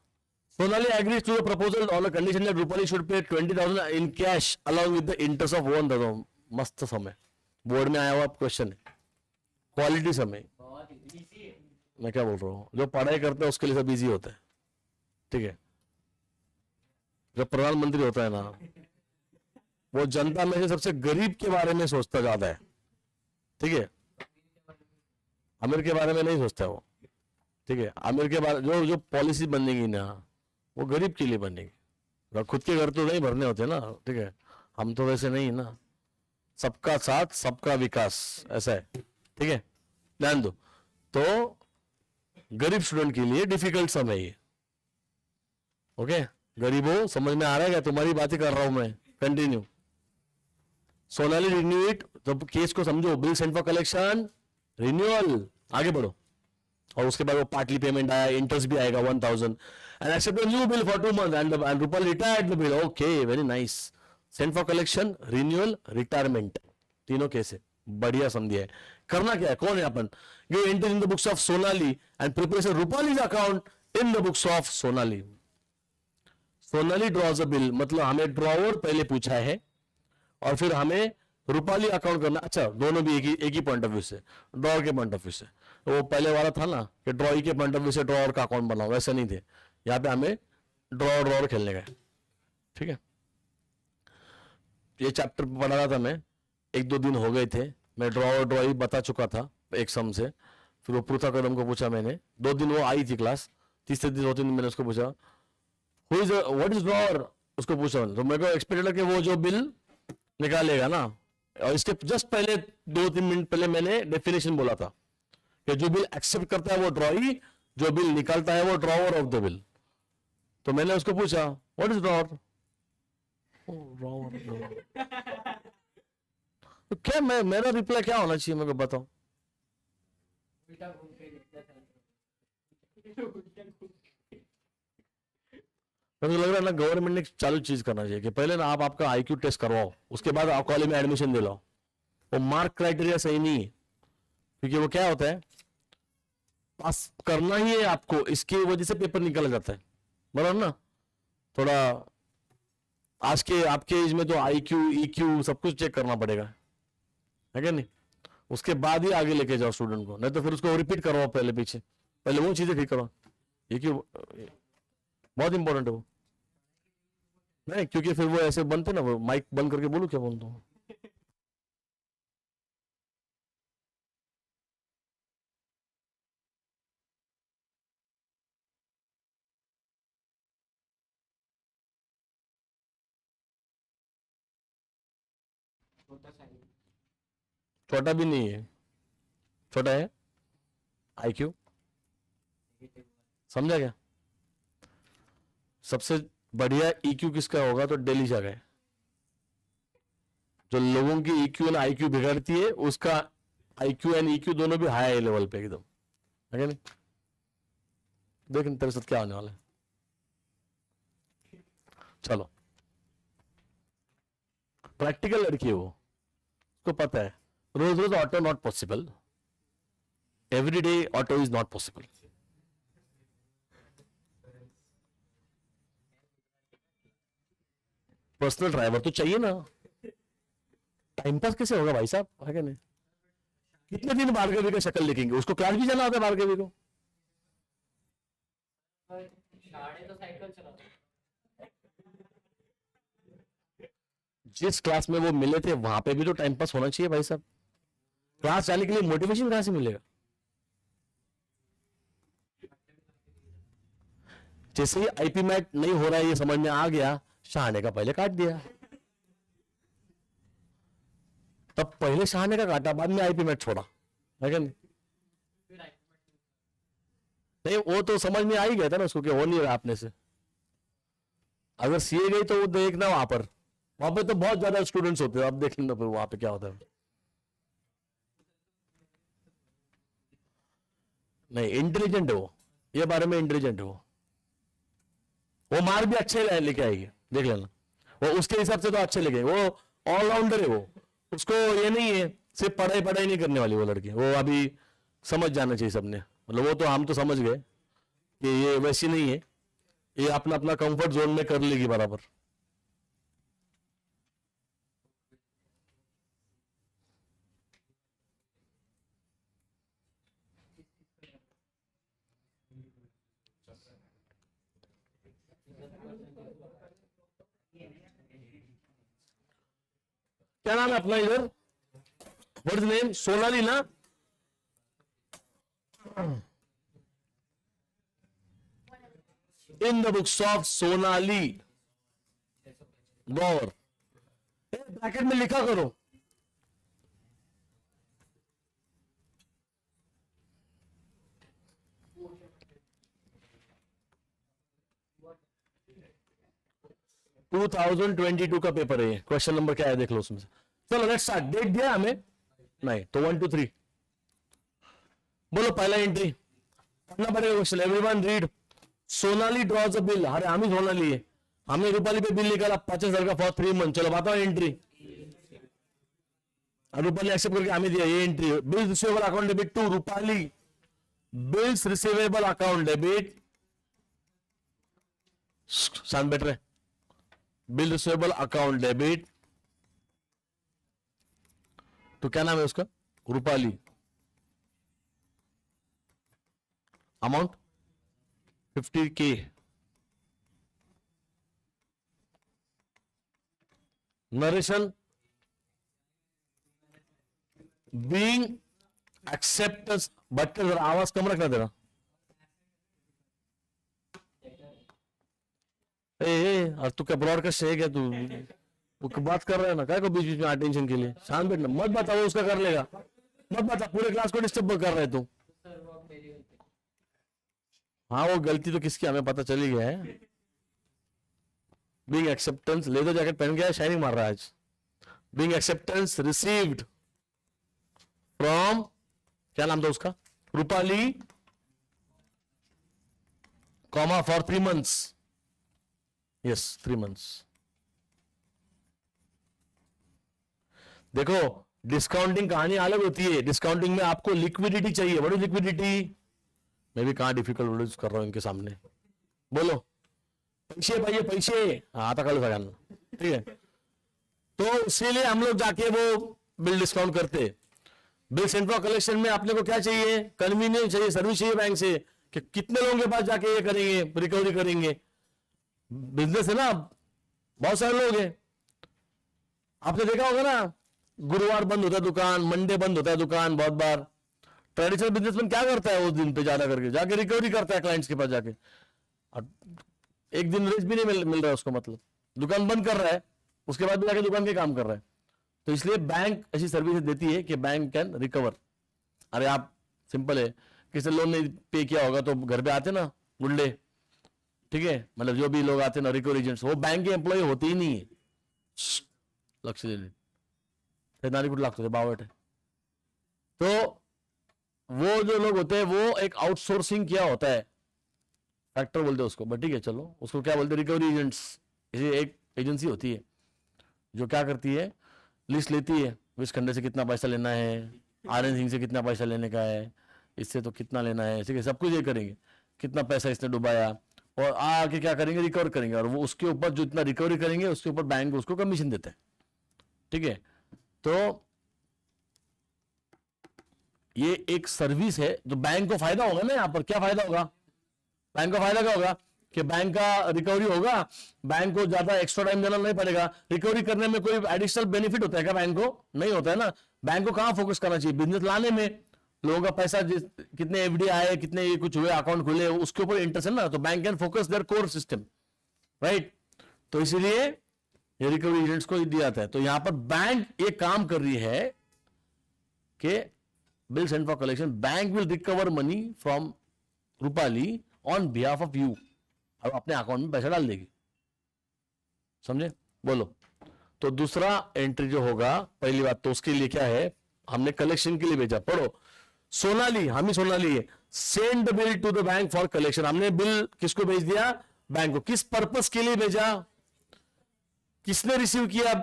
A: Sonali agrees to the proposal on a condition that Rupali should pay 20,000 in cash along with the interest of 1,000। मस्त समय, बोर्ड में आया हुआ क्वेश्चन है, क्वालिटी समय। मैं क्या बोल रहा हूँ, जो पढ़ाई करते हैं उसके लिए सब इजी होता है, ठीक है। जब प्रधानमंत्री होता है ना, वो जनता में से सबसे गरीब के बारे में सोचता ज्यादा है, ठीक है। अमीर के बारे में नहीं सोचता वो, ठीक है। अमीर के बारे जो पॉलिसी बनेगी ना, वो गरीब के लिए बनेगी, खुद के घर तो नहीं भरने होते ना, ठीक है। हम तो वैसे नहीं ना, सबका साथ सबका विकास, ऐसा है, ठीक है। ध्यान दो। तो गरीब स्टूडेंट के लिए डिफिकल्ट समय है, ओके। गरीबों समझ में आ रहा है क्या? तुम्हारी बातें कर रहा हूं मैं, कंटिन्यू। सोनाली रिन्यू इट, तो केस को समझो, bill send for collection, renewal, आगे बढ़ो। और उसके बाद वो पार्टली पेमेंट आया, इंटरेस्ट भी आएगा 1,000 and accept new bill for 2 months and Rupal retired the bill, okay very nice. Send for collection, renewal, retirement, तीनों केस है, बढ़िया समझिए है। करना क्या है, कौन है अपन? Give entry in the books of Sonali and preparation Rupali's account in the books of Sonali. Sonali draws a bill, मतलब हमें ड्रॉवर पहले पूछा है और फिर हमें रूपाली अकाउंट करना। अच्छा, दोनों भी एक ही पॉइंट ऑफ व्यू से, ड्रॉवर के पॉइंट ऑफ व्यू से। वो पहले वाला था ना कि ड्रॉई के पॉइंट ऑफ व्यू से ड्रॉवर का अकाउंट बनाओ, वैसे नहीं थे। यहाँ पे हमें ड्रॉवर खेलने का, ठीक है। ये चैप्टर पढ़ा रहा था मैं, 1-2 दिन हो गए थे, मैं ड्रॉई बता चुका था एक सम से। फिर वो पृथ्वी को पूछा मैंने, 2 दिन वो आई थी क्लास, तीसरे दिन 2-3 दिन मैंने उसको पूछा व्हाट इज ड्रॉवर, उसको पूछा, तो मेरे को एक्सपेक्टेड कि वो जो बिल निकालेगा ना, और इसके जस्ट पहले 2-3 मिनट पहले मैंने डेफिनेशन बोला था कि जो बिल एक्सेप्ट करता है वो ड्रॉई, जो बिल निकालता है वो ड्रॉवर ऑफ द बिल। तो मैंने उसको पूछा व्हाट इज ड्रॉवर? तो क्या मेरा रिप्लाई क्या होना चाहिए, मेरे को बताओ। मुझे लग रहा है ना गवर्नमेंट ने चालू चीज करना चाहिए कि पहले ना आप आपका आईक्यू टेस्ट करवाओ, उसके बाद आप कॉलेज में एडमिशन दिलाओ। वो मार्क क्राइटेरिया सही नहीं है, क्योंकि वो क्या होता है, पास करना ही है आपको, इसकी वजह से पेपर निकाला जाता है, बराबर ना। थोड़ा आज के आपके एज में तो आईक्यू ईक्यू सब कुछ चेक करना पड़ेगा, है क्या नहीं? उसके बाद ही आगे लेके जाओ स्टूडेंट को, नहीं तो फिर उसको रिपीट करवाओ पहले पीछे, पहले वो चीजें ठीक करो। ईक्यू बहुत इंपॉर्टेंट है वो, नहीं क्योंकि फिर वो ऐसे बनते ना, वो माइक बंद करके बोलू क्या बोलता हूँ। छोटा भी नहीं है, छोटा है आईक्यू, समझा क्या? सबसे बढ़िया ईक्यू किसका होगा तो दिल्ली जा गए, जो लोगों की ईक्यू और आईक्यू बिगड़ती है उसका आईक्यू एंड ईक्यू दोनों भी हाई लेवल पे एकदम, है क्या नहीं? देख तेरे साथ क्या होने वाला है। चलो, प्रैक्टिकल लड़की है वो, उसको पता है रोज रोज auto not possible, every day auto is not possible. Personal driver तो चाहिए ना, टाइम पास कैसे होगा भाई साहब, है क्या नहीं? कितने दिन भार्गवी का शक्ल देखेंगे, उसको क्लास भी जाना होता है भार्गवी को। जिस क्लास में वो मिले थे वहां पे भी तो टाइम पास होना चाहिए भाई साहब, क्लास जाने के लिए मोटिवेशन कहां से मिलेगा? जैसे ही आईपी मैट नहीं हो रहा है ये समझ में आ गया, शहाने का पहले काट दिया, तब पहले शहाने का काटा बाद में आईपी मैट छोड़ा, है क्या नहीं? नहीं वो तो समझ में आ ही गया था ना उसको कि हो नहीं रहा अपने से। अगर सीए गई तो वो देखना वहां पे तो बहुत ज्यादा स्टूडेंट्स होते हैं, आप देख लेना फिर वहां पे क्या होता है। नहीं इंटेलिजेंट है वो, ये बारे में इंटेलिजेंट है वो मार्क भी अच्छे लेके आएगी, देख लेना। वो उसके हिसाब से तो अच्छे लगे, वो ऑलराउंडर है वो, उसको ये नहीं है सिर्फ पढ़ाई पढ़ाई नहीं करने वाली वो लड़की, वो अभी समझ जाना चाहिए सबने, मतलब वो तो हम तो समझ गए कि ये वैसी नहीं है, ये अपना अपना कंफर्ट जोन में कर लेगी बराबर। क्या नाम है अपना इधर, व्हाट इज नेम? सोनाली ना? In the books of Sonali Gaur, bracket में लिखा करो। टू 2022 का पेपर है ये, क्वेश्चन नंबर क्या है देख लो उसमें से। चलो लेट्स स्टार्ट, डेट दिया हमें नहीं तो 1 2 3 बोलो पहला एंट्री पढ़ना पड़ेगा question, everyone read. Sonali draws a bill, अरे हम ही सोनाली है, हमने रूपाली पे बिल निकाला 50,000 का फॉर 3 मंथ, चलो बताओ एंट्री। रूपाली एक्सेप्ट करके हमें दिया, ये entry. Bills receivable account debit to Rupali, bills receivable account debit, शांत बैठ रहे, बिल रिसीवेबल अकाउंट डेबिट तो क्या नाम है उसका, Rupali, amount 50K, narration being acceptance, but आवाज कम रखना देना, और तू क्या ब्रॉडकास्ट है क्या तू, वो बात कर रहा है ना, क्या को बीच बीच में अटेंशन के लिए, शांत बैठना, मत बता, वो उसका कर लेगा, मत बता, पूरे क्लास को डिस्टर्ब कर रहे तू। हाँ वो गलती तो किसकी हमें पता चली गया है। बीइंग एक्सेप्टेंस, ले दो जैकेट पहन के, शाइनिंग मार रहा है आज। बीइंग एक्सेप्टेंस रिसीव्ड फ्रॉम, क्या नाम था उसका, Rupali, comma for 3 months, yes 3 months। देखो डिस्काउंटिंग कहानी अलग होती है, डिस्काउंटिंग में आपको लिक्विडिटी चाहिए, बड़ी लिक्विडिटी। मैं भी कहां डिफिकल्ट वर्ड्स कर रहा हूं इनके सामने, बोलो पैसे भाई, पैसे, हाँ आता कल सगन, ठीक है। तो इसीलिए हम लोग जाके वो बिल डिस्काउंट करते। बिल सेंड फॉर कलेक्शन में अपने को क्या चाहिए, कन्वीनियंस चाहिए, सर्विस चाहिए बैंक से, कि कितने लोगों के पास जाके ये करेंगे, रिकवरी करेंगे। बिजनेस है ना, बहुत सारे लोग हैं, आपने देखा होगा ना, गुरुवार बंद होता है दुकान, मंडे बंद होता है दुकान, बहुत बार। ट्रेडिशनल बिजनेसमैन क्या करता है, उस दिन पे ज्यादा करके जाके रिकवरी करता है क्लाइंट्स के पास जाके, और एक दिन रेस्ट भी नहीं मिल रहा है उसको, मतलब दुकान बंद कर रहा है, उसके बाद भी जाके दुकान के काम कर रहा है। तो इसलिए बैंक ऐसी सर्विस देती है कि बैंक कैन रिकवर। अरे आप सिंपल है, किसी लोन नहीं पे किया होगा तो घर पे आते ना गुंडे, ठीक है, मतलब जो भी लोग आते हैं ना रिकवरी एजेंट्स, वो बैंक के एम्प्लॉय होते ही नहीं है। लक्ष्य दे नारी कुछ लागतो बावट है। तो वो जो लोग होते हैं वो एक आउटसोर्सिंग किया होता है, फैक्टर बोलते हैं उसको, बट ठीक है चलो, उसको क्या बोलते हैं, रिकवरी एजेंट्स। इसी एक एजेंसी होती है जो क्या करती है, लिस्ट लेती है, विस खंडे से कितना पैसा लेना है, आर.एन. सिंह से कितना पैसा लेने का है, इससे तो कितना लेना है, ठीक है, सब कुछ ये करेंगे, कितना पैसा इसने डुबाया, और आके क्या करेंगे, रिकवर करेंगे, और वो उसके ऊपर जो इतना रिकवरी करेंगे उसके ऊपर बैंक उसको कमीशन देते हैं, ठीक है। तो ये एक सर्विस है, जो बैंक को फायदा होगा ना, यहां पर क्या फायदा होगा, बैंक का फायदा क्या होगा कि बैंक का रिकवरी होगा, बैंक को ज्यादा एक्स्ट्रा टाइम देना नहीं पड़ेगा। रिकवरी करने में कोई एडिशनल बेनिफिट होता है क्या बैंक को, नहीं होता है ना। बैंक को कहां फोकस करना चाहिए, बिजनेस लाने में, लोगों का पैसा कितने एफडी आए, कितने ये कुछ हुए, अकाउंट खुले, उसके ऊपर इंटरेस्ट है ना, तो bank can focus there core system, right. तो इसीलिए ये रिकवरी एजेंट्स को दिया जाता है। तो यहां पर बैंक ये काम कर रही है कि bill send for collection, bank will recover money from Rupali on behalf of you, और अपने अकाउंट में पैसा डाल देगी, समझे, बोलो। तो दूसरा एंट्री जो होगा, पहली बात तो उसके लिए क्या है, हमने कलेक्शन के लिए भेजा, पढ़ो, सोनाली, हम ही सोनाली है, send the bill to the bank for collection. हमने बिल किसको भेज दिया, बैंक को। किस पर्पस के लिए भेजा, किसने रिसीव किया,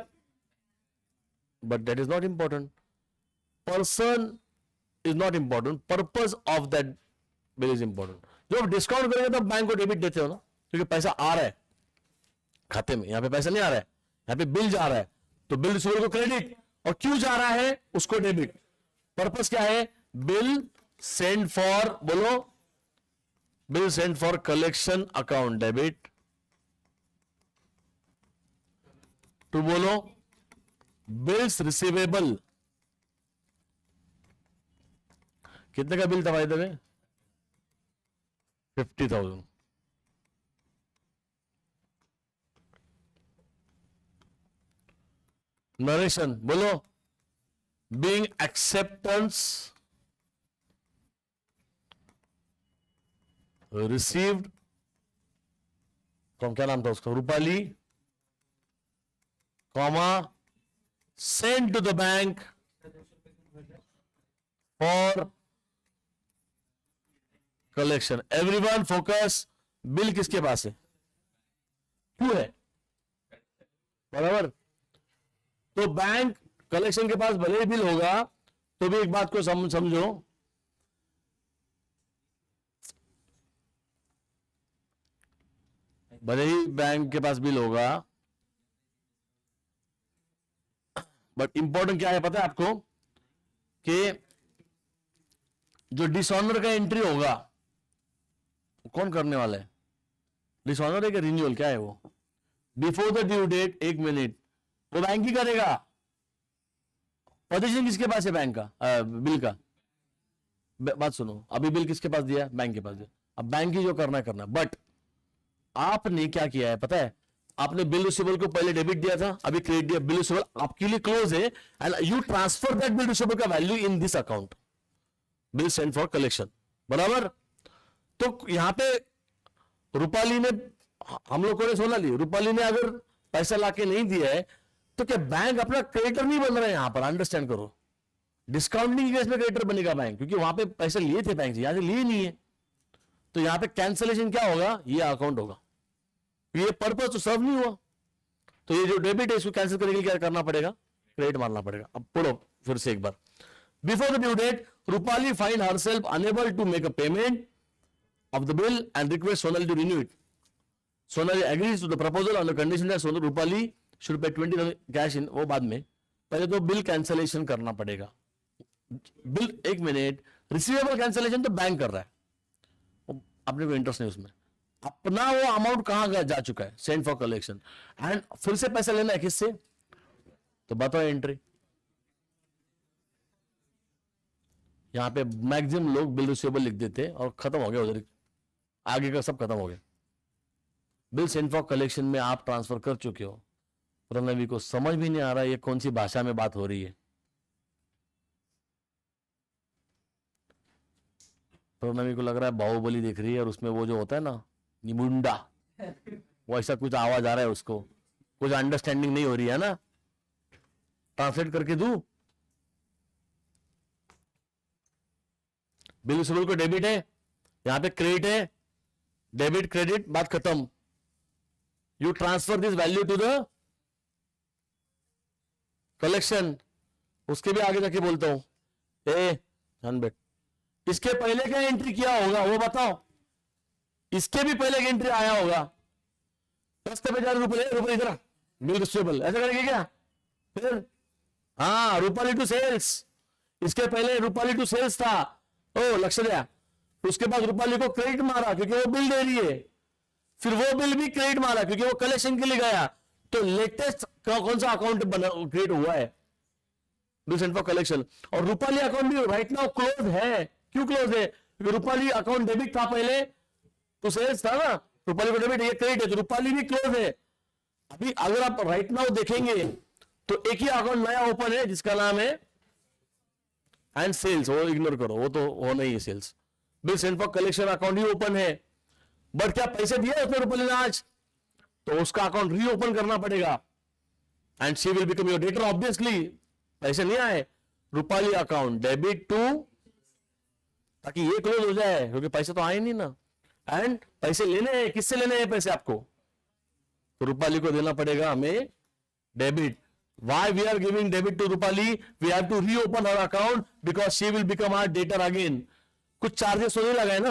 A: but that is not important, person is not important, purpose of that bill is important. जो डिस्काउंट करेंगे तो बैंक को डेबिट देते हो ना, क्योंकि पैसा आ रहा है खाते में, यहां पे पैसा नहीं आ रहा है, यहां पे बिल जा रहा है, तो बिल रिसीवर को क्रेडिट, और क्यों जा रहा है उसको डेबिट। पर्पस क्या है, बिल सेंड फॉर, बोलो, bill send for collection account debit to, बोलो, बिल्स रिसीवेबल। कितने का बिल था भाई दबे, 50,000। नरेशन, बोलो, बीइंग एक्सेप्टेंस रिसीव्ड फ्रॉम, क्या नाम था उसका, Rupali, comma send to the bank for collection. Everyone focus, bill किसके पास है, क्यों है, बराबर। तो बैंक कलेक्शन के पास भले ही बिल होगा, तो भी एक बात को समझो, भले ही बैंक के पास बिल होगा, बट इंपॉर्टेंट क्या है पता है आपको, कि जो डिसऑनर का एंट्री होगा कौन करने वाला है, डिसऑनर है कि रिन्यूअल, क्या है वो, before the due date, 1 minute, वो बैंक ही करेगा। पोजीशन किसके पास है, बैंक का, बिल का, बात सुनो, अभी बिल किसके पास दिया, बैंक के पास दिया, अब बैंक ही जो करना है करना। बट आपने क्या किया है पता है, आपने बिल रिसीवेबल को पहले डेबिट दिया था, अभी क्रेडिट दिया, बिल रिसीवेबल आपके लिए क्लोज है and you transfer that bill receivable का value in this account, bill send for collection, बराबर। तो यहां पे रूपाली ने, हम लोग को सोना ली, रूपाली ने अगर पैसा लाके नहीं दिया है तो क्या बैंक अपना क्रेडिटर नहीं बन रहा है? यहां पर अंडरस्टैंड करो, डिस्काउंटिंग केस में क्रेडिटर बनेगा बैंक, क्योंकि वहां पे पैसे लिए थे बैंक से, यहां से लिए नहीं है। तो यहां पे कैंसलेशन क्या होगा? ये अकाउंट होगा, ये पर्पस तो सर्व नहीं हुआ, तो ये जो डेबिट है इसको कैंसिल करने के लिए क्या करना पड़ेगा? क्रेडिट मारना पड़ेगा। अब पढ़ो फिर से एक बार। Before the due date Rupali find herself unable to make a payment of the bill and request Sonali to renew it. Sonali agrees to the proposal on the condition that Sonali Rupali should pay 20,000 cash in, वो बाद में, पहले तो bill cancellation करना पड़ेगा। Bill, एक minute, receivable cancellation तो bank कर रहा है, अपने को इंटरेस्ट नहीं उसमें, अपना वो अमाउंट कहां जा चुका है? सेंड फॉर कलेक्शन, एंड फिर से पैसा लेना है किससे? तो बताओ एंट्री। यहां पे मैक्सिमम लोग बिल रिसीवेबल लिख देते और खत्म हो गया, उधर आगे का सब खत्म हो गया। बिल सेंड फॉर कलेक्शन में आप ट्रांसफर कर चुके हो। प्रणवी को समझ भी नहीं आ रहा है ये कौन सी भाषा में बात हो रही है। प्रणवी को लग रहा है बाहुबली देख रही है और उसमें वो जो होता है ना निमुंडा, वो ऐसा कुछ आवाज आ रहा है, उसको कुछ अंडरस्टैंडिंग नहीं हो रही है ना। ट्रांसलेट करके दूं? बिल रिसीवेबल को डेबिट है, यहां पे क्रेडिट है, डेबिट क्रेडिट, बात खत्म। You transfer this value to the collection. उसके भी आगे जाके बोलता हूं, ए ध्यान बैठ, इसके पहले क्या एंट्री किया होगा वो बताओ? इसके भी पहले एंट्री आया होगा, रस्ते पे जा रुपये रुपये इधर बिल रिसीवेबल, ऐसा करेंगे क्या? फिर हाँ, रूपाली टू सेल्स, इसके पहले रूपाली टू सेल्स था, ओ लक्ष्य दिया, उसके बाद रूपाली को क्रेडिट मारा क्योंकि वो बिल दे रही है, फिर वो बिल भी क्रेडिट मारा क्योंकि वो कलेक्शन के लिए गया। तो लेटेस्ट कौन सा अकाउंट क्रिएट हुआ है? Bill send for collection. और रूपाली अकाउंट भी राइट नाउ क्लोज है। क्यों क्लोज है? क्योंकि रूपाली अकाउंट डेबिट था पहले, तो सेल्स था ना, रूपाली को डेबिट, ये क्रेडिट है, तो रूपाली भी क्लोज है। अभी अगर आप राइट नाउ देखेंगे तो एक ही अकाउंट नया ओपन है जिसका नाम है एंड सेल्स, वो इग्नोर करो, वो तो वो नहीं है sales. Bill send for collection account ही ओपन है, बट क्या पैसे दिए उसने रूपाली ने आज? तो उसका अकाउंट रीओपन करना पड़ेगा and she will become your debtor obviously. पैसे नहीं आए, रूपाली अकाउंट डेबिट टू, ताकि ये क्लोज हो जाए, क्योंकि पैसे तो आए नहीं ना, एंड पैसे लेने हैं, किससे लेने हैं पैसे आपको? तो रूपाली को देना पड़ेगा हमें debit. Why we are giving debit to Rupali? We have to reopen her account because she will become our debtor again. कुछ चार्जेस तो नहीं लगाए ना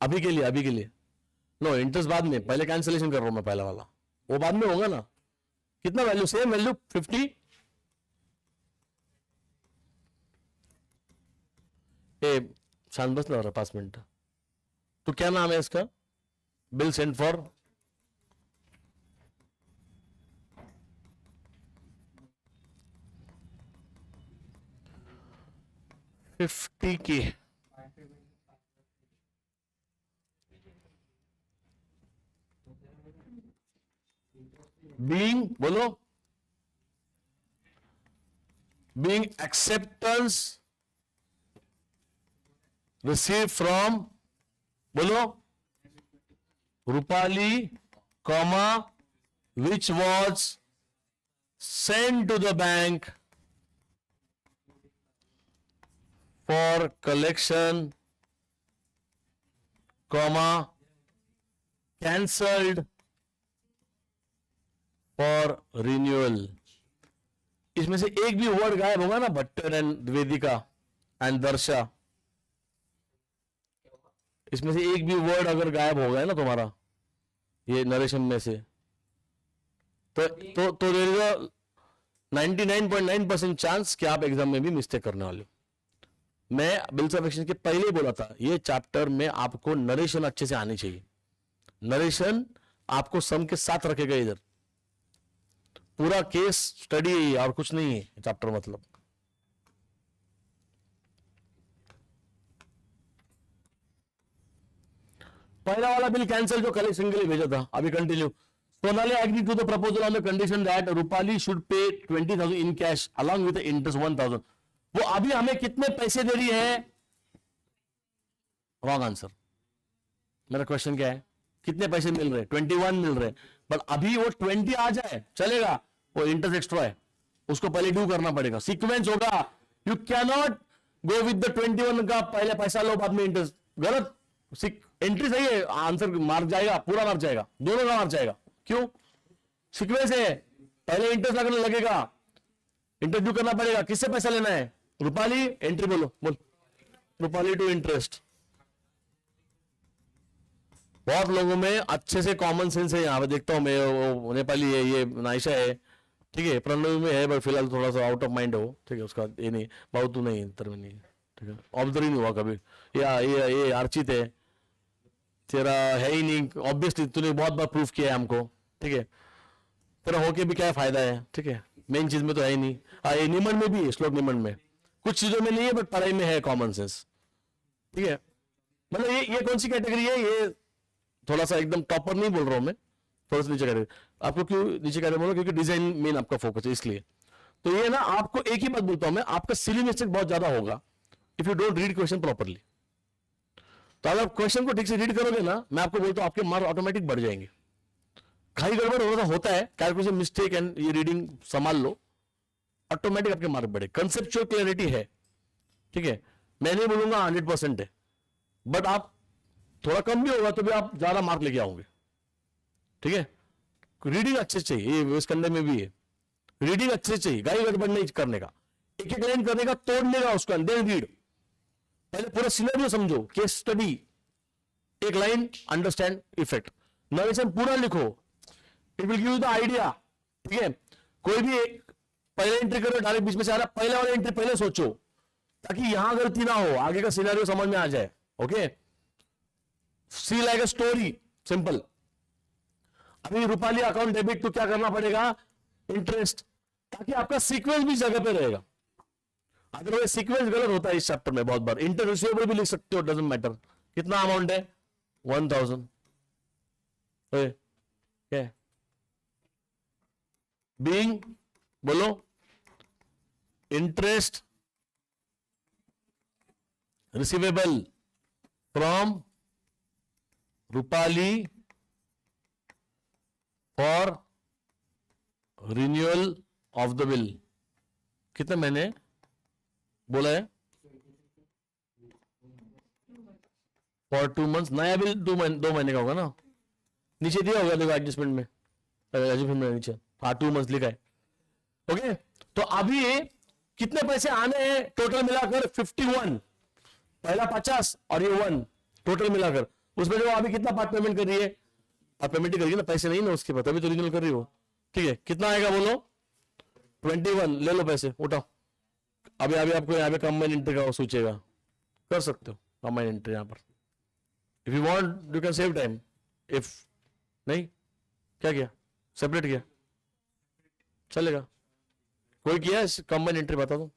A: अभी के लिए? अभी के लिए नो, इंटरेस्ट बाद में, पहले कैंसिलेशन कर रहा हूं मैं, पहला वाला वो बाद में होगा ना। कितना वैल्यू? Same value 50। शांत बस लग रहा 5 मिनट। तो क्या नाम है इसका? Bill send for $50K। Being, बोलो, बीइंग एक्सेप्टेंस रिसीव फ्रॉम, बोलो, Rupali, comma, which was send to the bank for collection, comma, cancelled for renewal। इसमें से एक भी वर्ड गायब होगा ना, भट्टर एंड वेदिका एंड दर्शा, इसमें से एक भी वर्ड अगर गायब हो गया ना तुम्हारा ये नरेशन में से, तो देयर इज अ 99.9% चांस कि आप एग्जाम में भी मिस्टेक करने वाले हो। मैं बिल्स ऑफ एक्सचेंज के पहले ही बोला था, ये चैप्टर में आपको नरेशन अच्छे से आनी चाहिए। नरेशन आपको सम के साथ रखेगा, इधर पूरा केस स्टडी है और कुछ नहीं है चैप्टर। मतलब पहला वाला बिल कैंसिल जो कलेक्शन के लिए भेजा था, अभी continue, Sonali agreed to the proposal on the condition that Rupali should pay 20,000 in cash along with the interest 1,000. वो अभी हमें कितने पैसे दे रही है? Wrong answer. मेरा क्वेश्चन क्या है? कितने पैसे मिल रहे? 21 मिल रहे, बट अभी वो 20 आ जाए चलेगा, वो इंटरेस्ट एक्स्ट्रा है, उसको पहले ड्यू करना पड़ेगा. सीक्वेंस होगा. You cannot go with the 21 का पहले पैसा लो बाद में इंटरेस्ट. गलत. एंट्री सही है, आंसर मार्क जाएगा, पूरा मार्क जाएगा, दोनों का मार्क जाएगा. क्यों? सीक्वेंस है, पहले इंटरेस्ट लगेगा, इंटरेस्ट ड्यू करना पड़ेगा. किससे पैसा लेना है? रूपाली. एंट्री बोलो, बोल. Rupali to interest. बहुत लोगों में अच्छे से कॉमन सेंस है. यहाँ पे देखता हूँ मैं, वो नेपाली है, ये नाइशा है, ठीक है, प्रणवी में है, बट फिलहाल थोड़ा सा आउट ऑफ माइंड हो, ठीक है, उसका ये नहीं, बहुत तो नहीं इंतर में नहीं, ठीक है, ऑब्जर्व नहीं हुआ कभी. ये अर्चित है, तेरा है ही नहीं, ऑब्वियसली तूने बहुत बार प्रूफ किया है हमको, ठीक है, तेरा होके भी क्या फायदा है, ठीक है, मेन चीज में तो है ही नहीं. ये निमन में भी है, श्लोक निमन में कुछ चीजों में नहीं है, बट पढ़ाई में है कॉमन सेंस, ठीक है. मतलब ये कौन सी कैटेगरी है? ये थोड़ा सा एकदम टॉपर नहीं बोल रहा हूं मैं, थोड़ा सा नीचे कैटेगरी. आपको क्यों नीचे कैटेगरी बोल रहा हूं? क्योंकि डिजाइन मेन आपका फोकस है, इसलिए. तो ये ना, आपको एक ही बात बोलता हूं मैं, आपका सिली मिस्टेक बहुत ज्यादा होगा if you don't read question properly. तो अगर क्वेश्चन को ठीक से रीड करोगे ना, मैं आपको बोलता हूं आपके मार्क ऑटोमेटिक बढ़ जाएंगे. खाई गड़बड़ होता है, कैलकुलेशन मिस्टेक एंड ये रीडिंग संभाल लो, ऑटोमेटिक आपके मार्क बढ़े. कंसेप्चुअल क्लैरिटी है, ठीक है, मैं नहीं बोलूंगा 100% है, बट आप थोड़ा कम भी होगा तो भी आप ज्यादा मार्क लेके आओगे, ठीक है. रीडिंग अच्छे से चाहिए, ये इस कंडे में भी है, रीडिंग अच्छे से चाहिए, गाई गड़बड़ नहीं करने का, एक एक लाइन करने का, तोड़ने का उसका, देन रीड. पहले पूरा सिनेरियो समझो, केस स्टडी, एक लाइन, अंडरस्टैंड इफेक्ट, नरेशन पूरा लिखो, it will give you the idea, ठीक है. कोई भी एक पहले एंट्री करो, डायरेक्ट बीच में से आ रहा, पहले वाला एंट्री पहले सोचो, ताकि यहां गलती ना हो, आगे का सिनेरियो समझ में आ जाए. Okay, see like a story, simple. अभी रूपाली अकाउंट डेबिट, तो क्या करना पड़ेगा? इंटरेस्ट, ताकि आपका सीक्वेंस भी जगह पे रहेगा. अदरवाइज सीक्वेंस गलत होता है इस चैप्टर में बहुत बार. इंटरेस्ट रिसीवेबल भी लिख सकते हो, डजंट मैटर. कितना अमाउंट है? 1000. क्या बीइंग, बोलो, interest receivable from Rupali for renewal of the bill. कितने महीने बोला है? For 2 months. नया बिल 2 महीने का होगा ना, नीचे दिया होगा देखो एडजस्टमेंट में, एडजस्टमेंट में नीचे, हाँ 2 months लिखा है. ओके, तो अभी कितने पैसे आने हैं टोटल मिलाकर? 51, पहला 50 और ये 1, टोटल मिलाकर. उसमें जो अभी कितना पार्ट पेमेंट कर रही है? पार्ट पेमेंट ही करिए ना, पैसे नहीं ना उसके बाद, अभी तो रिन्यूअल कर रही हो, ठीक है. कितना आएगा बोलो? 21. ले लो पैसे, उठाओ. अभी आपको यहाँ पे कंबाइन एंट्री का सोचेगा, कर सकते हो कंबाइन एंट्री यहाँ पर. If you want you can save time. If नहीं, क्या किया? सेपरेट किया, चलेगा. कोई किया कंबाइन एंट्री? बता दो.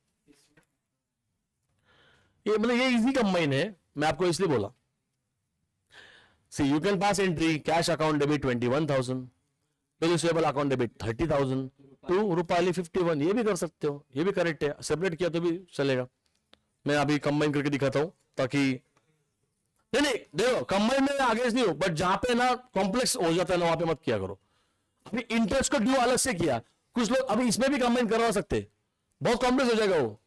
A: ये मतलब ये इजी कंबाइन है, मैं आपको इसलिए बोला. See you can pass entry, cash account debit 21,000, bill receivable account debit 30,000 to Rupali 51. ये भी कर सकते हो, ये भी करेक्ट है. सेपरेट किया तो भी चलेगा. मैं अभी कंबाइन करके दिखाता हूं, ताकि नहीं देखो, कंबाइन में आगे नहीं हो, बट जहां पे ना कॉम्प्लेक्स हो जाता है ना, वहां पे मत किया करो. अभी इंटरेस्ट को ड्यू अलग से किया, कुछ लोग अभी इसमें भी कंबाइन करवा सकते, बहुत कॉम्प्लेक्स हो जाएगा वो,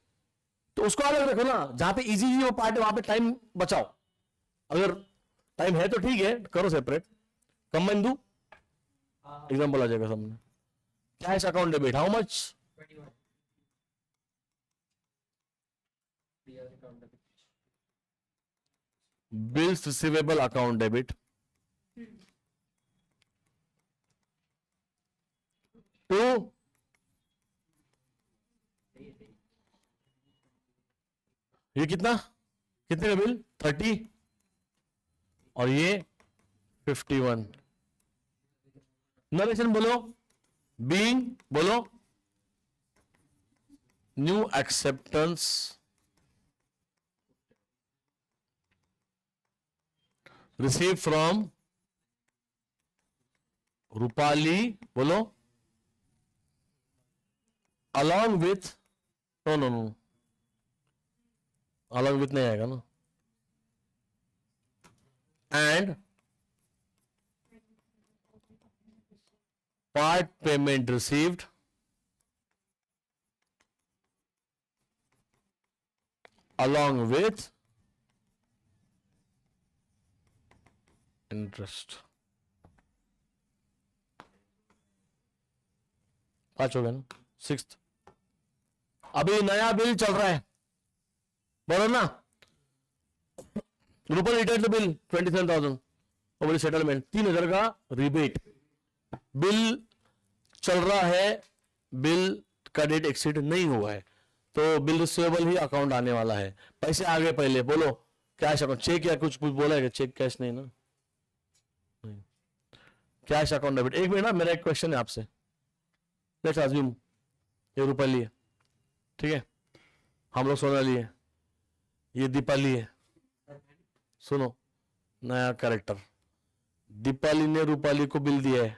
A: तो उसको अलग रखो ना. जहां पे इजी वो पार्ट है वहां पे टाइम बचाओ. अगर टाइम है तो ठीक है, करो सेपरेट. कंबाइन दू, एग्जाम्पल आ जाएगा सामने. Cash account debit how much? Bills receivable account debit 2, ये कितना, कितने का बिल? 30 और ये 51. नरेशन बोलो, बीइंग बोलो, new acceptance receive from Rupali बोलो, along with, no, along with नहीं आएगा ना, and part payment received along with interest. 5 हो गया ना। 6th, अभी नया बिल चल रहा है, बोलो ना, रूपल रिटेल द बिल 27,000 और बोली सेटलमेंट 3,000 का रिबेट, बिल चल रहा है, बिल का डेट एक्सीड नहीं हुआ है, तो बिल रिसीवेबल ही अकाउंट आने वाला है, पैसे आ गए पहले, बोलो कैश अकाउंट, चेक या कुछ बोला है, चेक कैश नहीं ना, नहीं, कैश अकाउंट डेबिट। एक मिनट ना, मेरा एक क्वेश्चन है आपसे, लेट्स अज्यूम ये रूपाली है, ठीक है, हम लोग सोनाली है, ये दीपाली है, सुनो नया कैरेक्टर, दीपाली ने रूपाली को बिल दिया है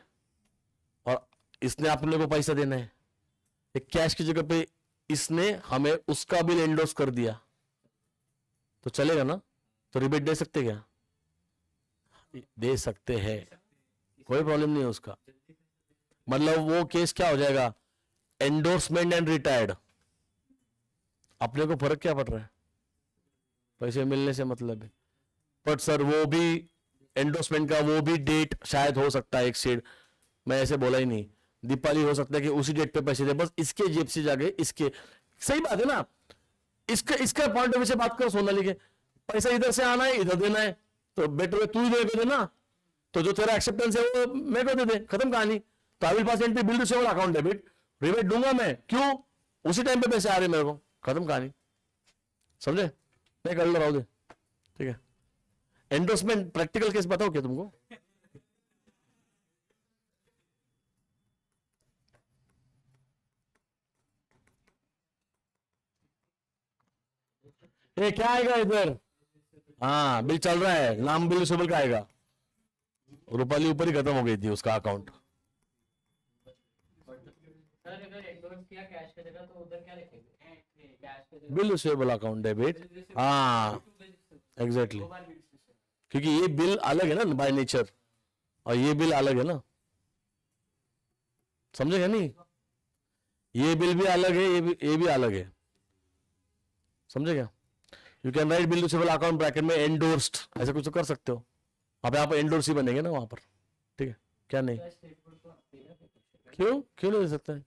A: और इसने अपने को पैसा देना है, एक कैश की जगह पे इसने हमें उसका बिल एंडोर्स कर दिया, तो चलेगा ना, तो रिबेट दे सकते क्या? दे सकते हैं, कोई प्रॉब्लम नहीं है उसका, मतलब वो केस क्या हो जाएगा, एंडोर्समेंट एंड रिटायर्ड, अपने को फर्क क्या पड़ रहा है, पैसे मिलने से मतलब है, बट सर वो भी एंडोर्समेंट का वो भी डेट शायद हो सकता है एक्सीड, मैं ऐसे बोला ही नहीं, दीपावली हो सकता है कि उसी डेट पे पैसे दे, बस इसके जेब से जाके इसके, सही बात है ना, इसका पॉइंट ऑफ व्यू से बात करो सोनाली के, पैसा इधर से आना है इधर देना है, तो बेटर तू ही दे ना, तो जो तेरा एक्सेप्टेंस है वो मेरे को दे दे, खत्म कहानी, तो I will pass entry bill receivable account debit, rebate दूंगा मैं, क्यों, उसी टाइम पे पैसे आ रहे मेरे को, खत्म कहानी, समझे, मैं कर लो, रहा दे, ठीक है। एंडोर्समेंट प्रैक्टिकल केस बताओ क्या तुमको, ये क्या आएगा इधर, हाँ बिल चल रहा है, नाम बिल रिसीवेबल का आएगा, रूपाली ऊपर ही खत्म हो गई थी उसका account, bill receivable account debit, हाँ एग्जैक्टली, क्योंकि ये बिल अलग है ना बाय नेचर और ये बिल अलग है ना, समझेगा नहीं, ये बिल भी अलग है, ये भी अलग है, समझेगा, you can write bill receivable account bracket में एंडोर्स्ड, ऐसा कुछ तो कर सकते हो, अब आप एंडोर्स ही बनेंगे ना वहां पर, ठीक है, क्या नहीं, क्यों नहीं दे सकते हैं,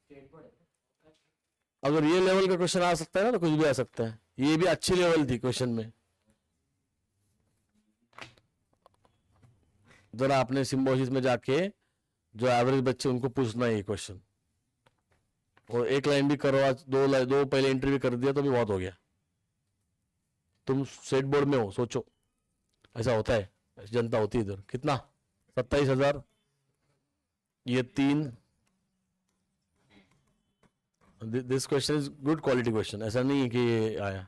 A: अगर ये लेवल का क्वेश्चन आ सकता है ना तो कुछ भी आ सकता है, ये भी अच्छी लेवल थी क्वेश्चन में, जरा आपने सिम्बोसिस में जाके जो एवरेज बच्चे उनको पूछना है ये क्वेश्चन, और एक लाइन भी करो आज, दो पहले एंट्री भी कर दिया तो भी बहुत हो गया, तुम स्टेट बोर्ड में हो, सोचो ऐसा होता है, जनता होती है इधर, कितना 27,000, ये 3, this question is good quality question, ऐसा नहीं है कि ये आया,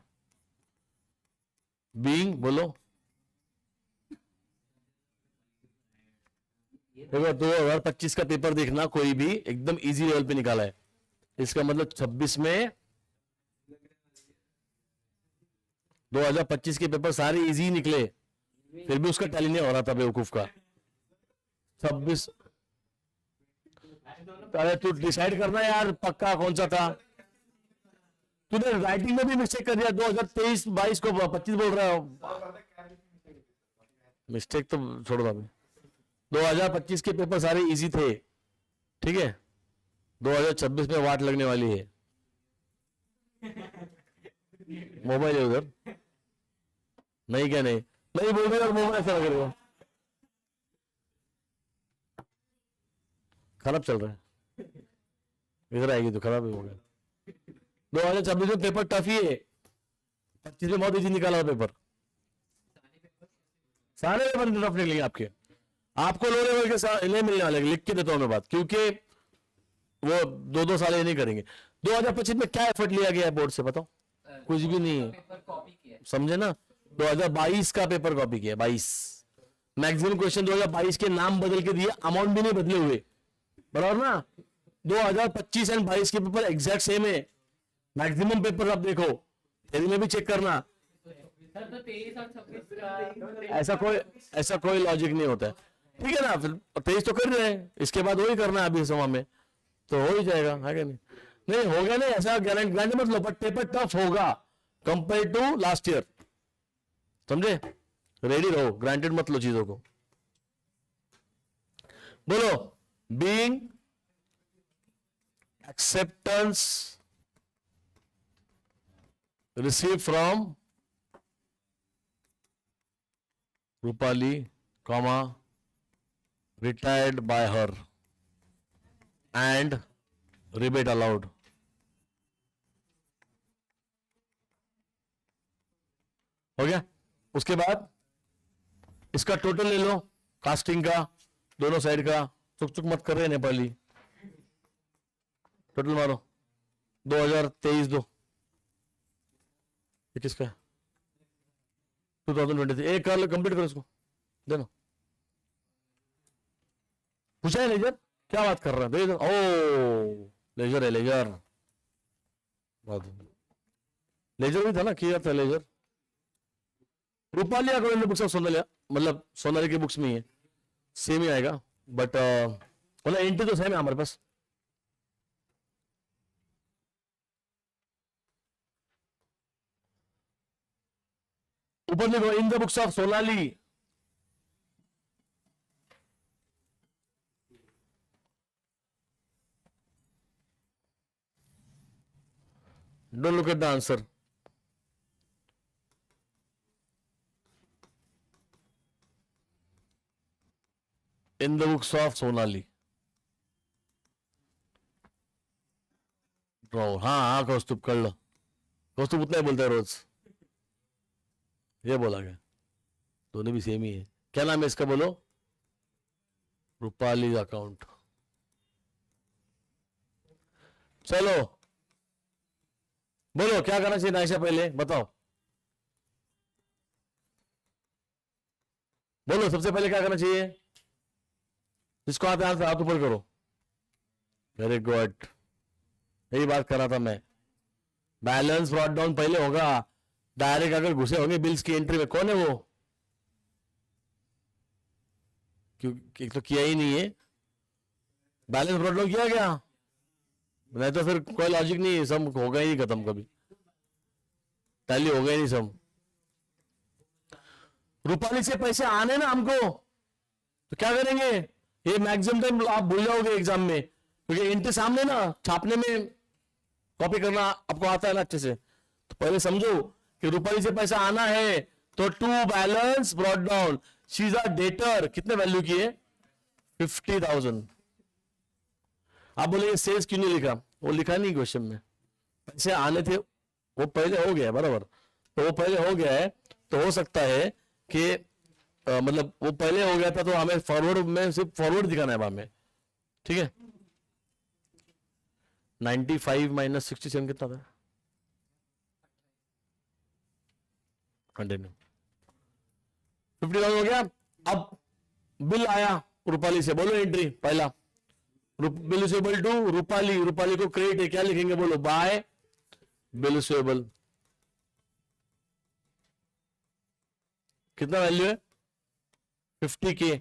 A: बीइंग बोलो, देखो 2025 का पेपर देखना, कोई भी एकदम इजी लेवल पे निकाला है, इसका मतलब 26 में 2025 के पेपर सारे इजी निकले, फिर भी उसका टैली नहीं हो रहा था बेवकूफ का, 26, अरे तू डिसाइड करना यार पक्का कौन सा था, तूने राइटिंग में भी मिस्टेक कर दिया, 2023-22 को 25 बोल रहा हो, मिस्टेक तो छोड़ो अभी, 2025 के पेपर सारे इजी थे, ठीक है, 2026 में वाट लगने वाली है, मोबाइल है उधर, नहीं क्या नहीं बोल रहे, और मोबाइल ऐसा लग रहा है खराब चल रहा है, इधर आएगी तो खराब ही हो गया, 2026 में पेपर टफ ही है, 25 में बहुत इजी निकाला पेपर, सारे पेपर टफ निकलेंगे आपके, आपको लो लेवल के साथ नहीं मिलने वाले, लिख के देता हूं मैं बात, क्योंकि वो 2-2 साल ये नहीं करेंगे। 2025 में क्या एफर्ट लिया गया है बोर्ड से बताओ, कुछ भी नहीं है, समझे ना, 2022 का पेपर कॉपी किया, 22 मैक्सिमम क्वेश्चन 2022 के नाम बदल के दिए, अमाउंट भी नहीं बदले हुए, बराबर ना। 2025 एंड 22 के पेपर एग्जैक्ट सेम है, मैक्सिमम पेपर आप देखो, थ्योरी में भी चेक करना।
B: सर तो 23 और 26 का
A: ऐसा कोई लॉजिक नहीं होता है, ठीक है ना। फिर 23 तो कर रहे हैं, इसके बाद वही करना है अभी समय में, तो हो ही जाएगा, है कि नहीं। नहीं होगा नहीं, ऐसा गारंटी मत लो, बट पेपर टफ होगा कंपेयर टू लास्ट ईयर, समझे। रेडी रहो, ग्रांटेड मत लो चीजों को। बोलो, being acceptance receive from Rupali, comma, retired by her and rebate allowed। हो गया। उसके बाद इसका टोटल ले लो, कास्टिंग का, दोनों साइड का, चुक चुक मत कर रहे नेपाली, टोटल मारो। 2023 दो, ये किसका है? 2023 एक कर लो, कंप्लीट करो इसको, देना। पूछा है लेजर, क्या बात कर रहा है? ओ लेजर है, लेजर लेजर भी था ना, किया था ledger. Rupali according books of सोनालिया, मतलब सोनाली की बुक्स में ही है, सेम ही आएगा, बट मतलब एंट्री तो सेम है हमारे पास। ऊपर लिखो, इन the books of Sonali don't look at the answer, in the books of Sonali draw. हाँ कौस्तुभ कर लो, कौस्तुभ उतना ही बोलता है रोज, ये बोला गया, दोनों भी सेम ही है। क्या नाम है इसका बोलो? रूपाली अकाउंट। चलो बोलो क्या करना चाहिए नाइशा, पहले बताओ, बोलो सबसे पहले क्या करना चाहिए? जिसको आते हाथ हाथ ऊपर करो। वेरी गुड, यही बात कर रहा था मैं। बैलेंस ब्रॉट डाउन पहले होगा, डायरेक्ट अगर घुसे होंगे बिल्स की एंट्री में, कौन है वो? क्योंकि तो किया ही नहीं है, बैलेंस ब्रॉट डाउन किया गया, नहीं तो फिर कोई लॉजिक नहीं, सब होगा ही खत्म, कभी टैली होगा ही नहीं सब। रूपाली से पैसे आने ना हमको, तो क्या करेंगे? ये मैक्सिमम टाइम आप भूल जाओगे एग्जाम में, क्योंकि एंट्री सामने ना, छापने में कॉपी करना आपको आता है ना अच्छे से। तो पहले समझो कि रूपाली से पैसा आना है, तो to balance brought down, she is a debtor, कितने वैल्यू की है? 50,000। आप बोले सेल्स क्यों नहीं लिखा? वो लिखा नहीं क्वेश्चन में, पैसे आने थे, वो पहले हो गया है, बराबर, तो वो पहले हो गया है, तो हो सकता है कि मतलब वो पहले हो गया था, तो हमें फॉरवर्ड में सिर्फ फॉरवर्ड दिखाना है हमें, ठीक है। 95 माइनस 67 कितना था? कंटिन्यू, 50,000 हो गया। अब बिल आया रूपाली से, बोलो एंट्री पहला, bill receivable to Rupali, Rupali को क्रेडिट है, क्या लिखेंगे बोलो? बाय बिल रिसीवेबल, कितना वैल्यू है? 50K।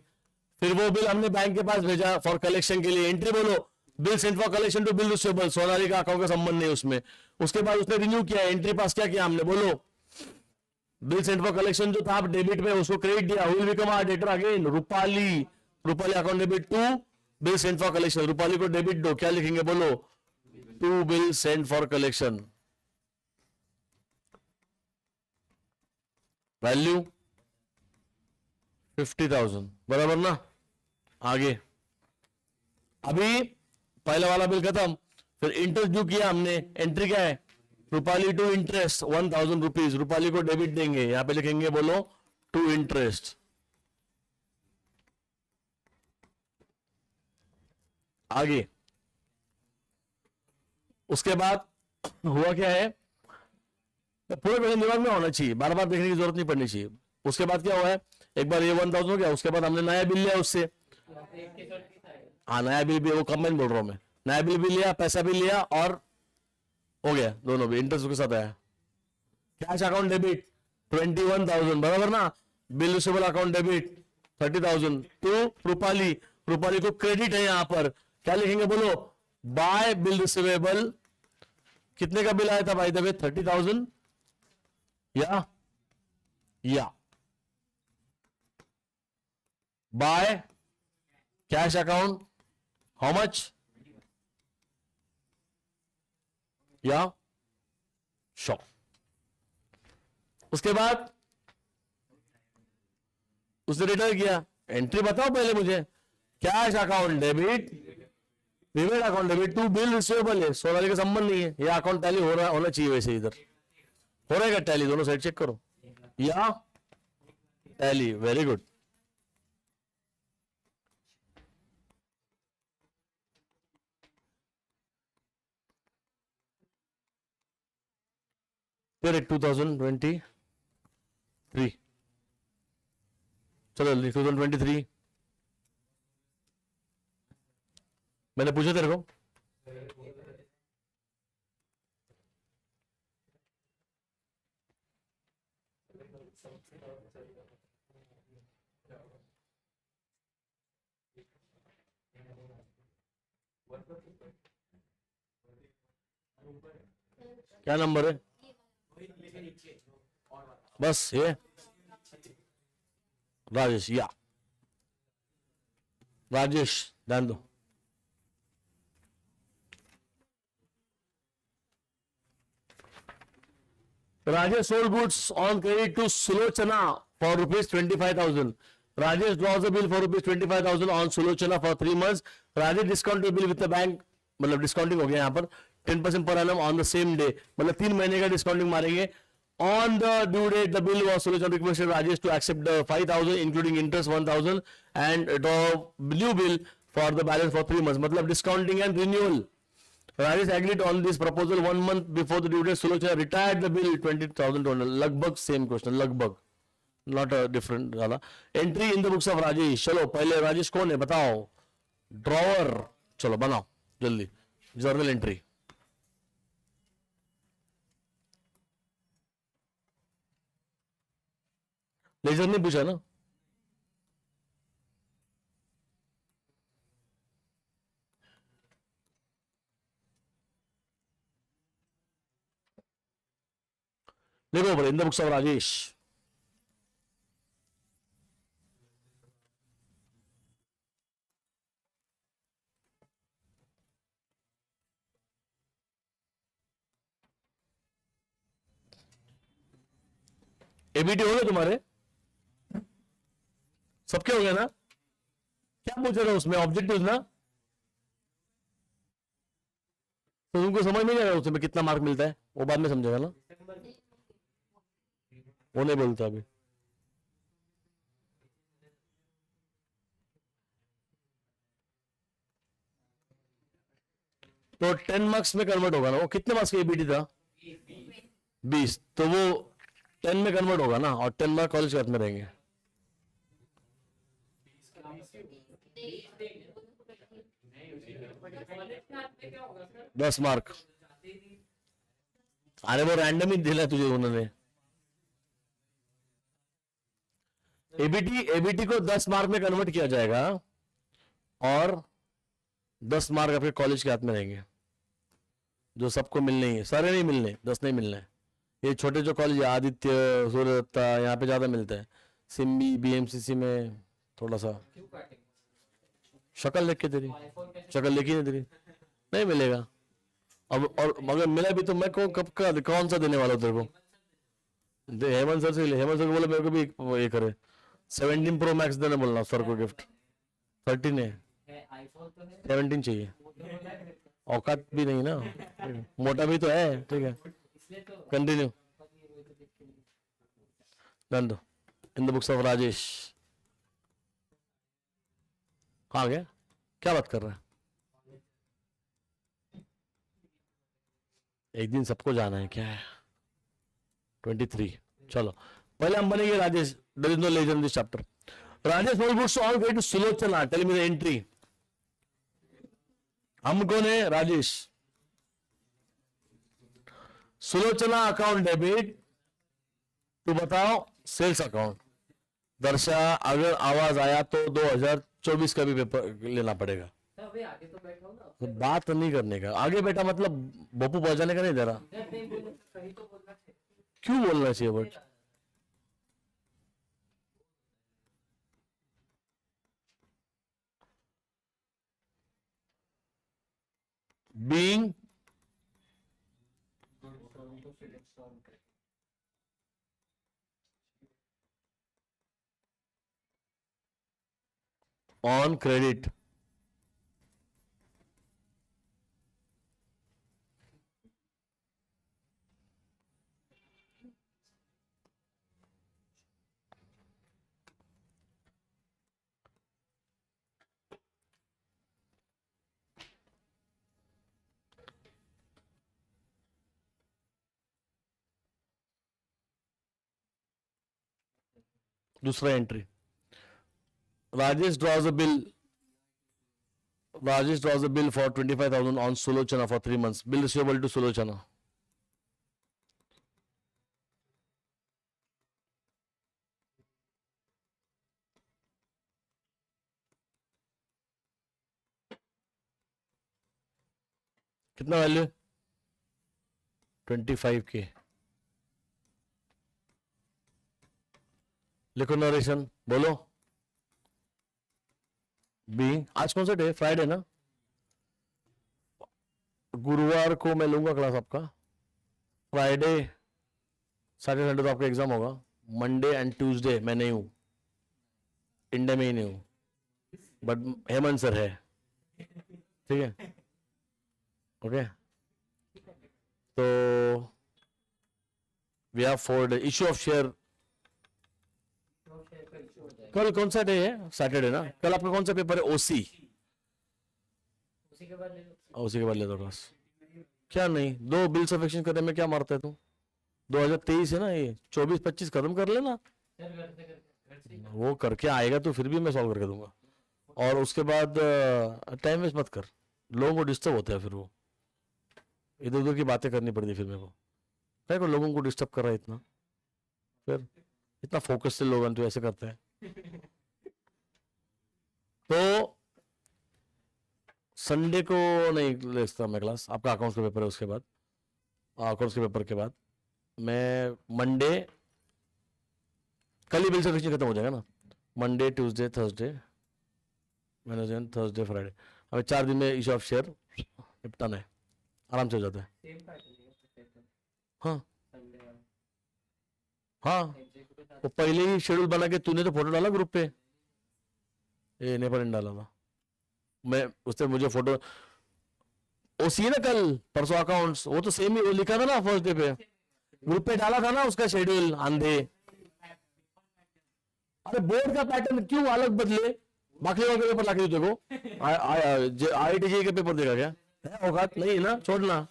A: फिर वो बिल हमने बैंक के पास भेजा फॉर कलेक्शन के लिए, एंट्री बोलो, bill sent for collection to bill receivable, Sonali का अकाउंट का संबंध नहीं उसमें। उसके बाद उसने रिन्यू किया, एंट्री पास क्या किया हमने, बोलो? बिल सेंट फॉर कलेक्शन जो था डेबिट में, उसको क्रेडिट दिया, will become our debtor again, Rupali, Rupali account debit to bill sent for collection, Rupali को डेबिट दो, क्या लिखेंगे बोलो? To bill sent for collection, value 50,000, बराबर ना। आगे अभी पहला वाला बिल खत्म, फिर इंटरेस्ट ड्यू किया हमने, एंट्री क्या है? Rupali to interest 1,000 rupees, Rupali को डेबिट देंगे, यहां पे लिखेंगे बोलो टू इंटरेस्ट। आगे उसके बाद हुआ क्या है, पूरे क्वेश्चन दिमाग में होना चाहिए, बार बार देखने की जरूरत नहीं पड़नी चाहिए। उसके बाद क्या हुआ है, एक बार ये 1,000 हो गया, उसके बाद हमने नया बिल लिया उससे, हाँ नया बिल भी, वो कंबाइन बोल रहा हूं मैं, नया बिल भी लिया, पैसा भी लिया, और हो गया दोनों भी, इंटरेस्ट के साथ आया। कैश अकाउंट डेबिट 21,000 बराबर ना, bill receivable account debit 30,000 to Rupali, Rupali को क्रेडिट है यहां पर, क्या लिखेंगे बोलो, बाय बिल रिसीवेबल, कितने का बिल आया था भाई दबे, 30,000 या by cash account how much, या शॉप। उसके बाद उसने रिटर्न किया, एंट्री बताओ पहले मुझे, cash account debit, prepaid account debit to bill receivable है, सोनाली का संबंध नहीं है, ये अकाउंट टैली हो रहा होना चाहिए वैसे, इधर हो रहेगा टैली, दोनों साइड चेक करो, या टैली, वेरी गुड। फिर 2023, चलो 2023, मैंने पूछा तेरे को, क्या नंबर है, बस ये राजेश, या राजेश ध्यान दो, Rajesh sold goods on credit to Sulochana for rupees 25,000. Rajesh draws a bill for rupees 25,000 on Sulochana for 3 months. Rajesh discount bill with the bank, मतलब डिस्काउंटिंग हो गया यहाँ पर 10% per annum on the same day, मतलब 3 महीने का discounting मारेंगे। On the due date, the bill was Sulochana requested Rajesh to accept the 5,000 including interest 1,000 and draw new bill for the balance for 3 months, मतलब discounting and renewal. Rajesh agreed on this proposal 1 month before the due date. Sulochana retired the bill 20,000. लगभग same question, लगभग, not a different वाला. Entry in the books of Rajesh. चलो पहले राजेश कौन है बताओ, drawer, चलो बनाओ जल्दी, जर्नल एंट्री। लेजर ने पूछा ना, देखो इन the books of Rajesh, ABT हो गए तुम्हारे सबके, हो गया ना, क्या पूछ रहे हो उसमें, ऑब्जेक्टिव ना, तो तुमको समझ नहीं आ रहा उसमें कितना मार्क मिलता है, वो बाद में समझेगा ना, वो नहीं बोलता अभी। तो 10 मार्क्स में कन्वर्ट होगा ना, वो कितने मार्क्स का एबीटी था, 20, तो वो 10 में कन्वर्ट होगा ना, और 10 मार्क कॉलेज के हाथ में रहेंगे। दस मार्क, अरे वो रैंडम ही दिला तुझे उन्होंने, एबीटी को 10 मार्क में कन्वर्ट किया जाएगा और 10 मार्क आपके कॉलेज के हाथ में रहेंगे, जो सबको मिलने ही है, सारे नहीं मिलने, 10 नहीं मिलने, ये छोटे जो कॉलेज है आदित्य, सूर्यदत्ता, यहाँ पे ज्यादा मिलता है, सिम्बी बीएमसीसी में थोड़ा सा, शक्ल देख के तेरी, शक्ल देखी नहीं तेरी, नहीं मिलेगा। अब और मगर मिला भी तो मैं कब का कौन सा देने वाला हूँ तेरे को, हेमंत सर से, हेमंत सर को बोला मेरे को भी ये करे, 17 प्रो मैक्स देने बोलना सर को, गिफ्ट 13 है, 17 चाहिए, औकात भी नहीं ना, मोटा भी तो है, ठीक है, कंटिन्यू, डन दो, in the books of Rajesh. आ गया, क्या बात कर रहा है, एक दिन सबको जाना है, क्या है 23, चलो पहले हम बनेंगे Rajesh, there is no ledger in this chapter. Rajesh hold goods all way to Sulochana, tell me the entry, हम कौन है? राजेश। सुलोचना अकाउंट डेबिट, तू बताओ सेल्स अकाउंट। दर्शा, अगर आवाज आया तो 2024 का भी पेपर लेना पड़ेगा।
B: अभी आगे तो बैठा हूँ ना।
A: तो बात नहीं करने का, आगे बेटा मतलब बप्पू पहुंचाने का नहीं दे रहा।
B: नहीं बोलना तो कहीं तो बोलना चाहिए।
A: क्यों बोलना चाहिए बट? बीइंग ऑन क्रेडिट, दूसरा entry, Rajesh draws a bill. Rajesh draws a bill for 25,000 on Sulochana for 3 months. Bill receivable to Sulochana. कितना वैल्यू? 25K। लिखो नरेशन, बोलो। बी, आज कौन सा डे? फ्राइडे ना? गुरुवार को मैं लूंगा क्लास आपका। फ्राइडे, सैटरडे संडे तो आपका एग्जाम होगा। मंडे एंड ट्यूसडे मैं नहीं हूं, इंडिया में ही नहीं हूं, बट हेमंत सर है। ठीक है, ओके। तो we have 4 day. Issue of share कल कौन सा डे है? सैटरडे ना? कल आपका कौन सा पेपर है? ओसी।
B: उसी के बाद ले लो।
A: उसी के बाद ले दो बस। क्या नहीं, 2 बिल्स ऑफ एक्सचेंज करने में क्या मारता है तू? 2023 है ना ये, 24-25 खत्म कर लेना। वो करके आएगा तो फिर भी मैं सॉल्व करके दूंगा। और उसके बाद टाइम वेस्ट मत कर, लोगों को डिस्टर्ब होता है फिर, वो इधर उधर की बातें करनी पड़ती फिर मेरे को। क्या को लोगों को डिस्टर्ब कर रहा है इतना, फिर इतना फोकस से लोग तो ऐसे करते हैं। तो संडे को नहीं ले सकता मैं क्लास, आपका अकाउंट्स का पेपर है, उसके बाद अकाउंट्स के पेपर के बाद मैं मंडे, कल ही बिल सब्सक्रिप्शन खत्म हो जाएगा ना। Monday, Tuesday, Thursday, Wednesday, Thursday, Friday, हमें 4 दिन में इशू ऑफ शेयर निपटाना है, आराम से हो जाता है।
B: सेम पैटर्न है।
A: हाँ
B: संडे वाला।
A: हाँ, वो पहले ही शेड्यूल बना के तूने तो फोटो डाला ग्रुप पे, ये नेपाल डाला था मैं, उससे मुझे फोटो ओसी है ना कल परसों अकाउंट्स, वो तो सेम ही वो लिखा था ना फर्स्ट डे पे, ग्रुप पे डाला था ना उसका शेड्यूल आंधे। अरे बोर्ड का पैटर्न क्यों अलग बदले? बाकी लोगों के पेपर लाके देखो, IIT के पेपर देखा क्या है? औकात नहीं है ना, छोड़ना।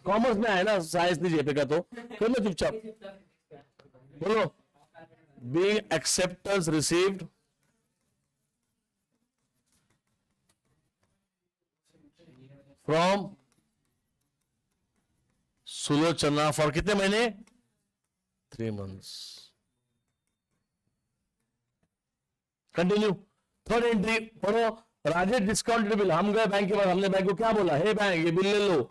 A: कॉमर्स में है ना, साइंस नहीं जेपे का, तो फिर ना चुपचाप बोलो। Being acceptance received from Sulochana for कितने महीने? 3 months। कंटिन्यू। थर्ड एंट्री पढ़ो, राजेश डिस्काउंट बिल। हम गए बैंक के पास, हमने बैंक को क्या बोला? हे बैंक, ये बिल ले लो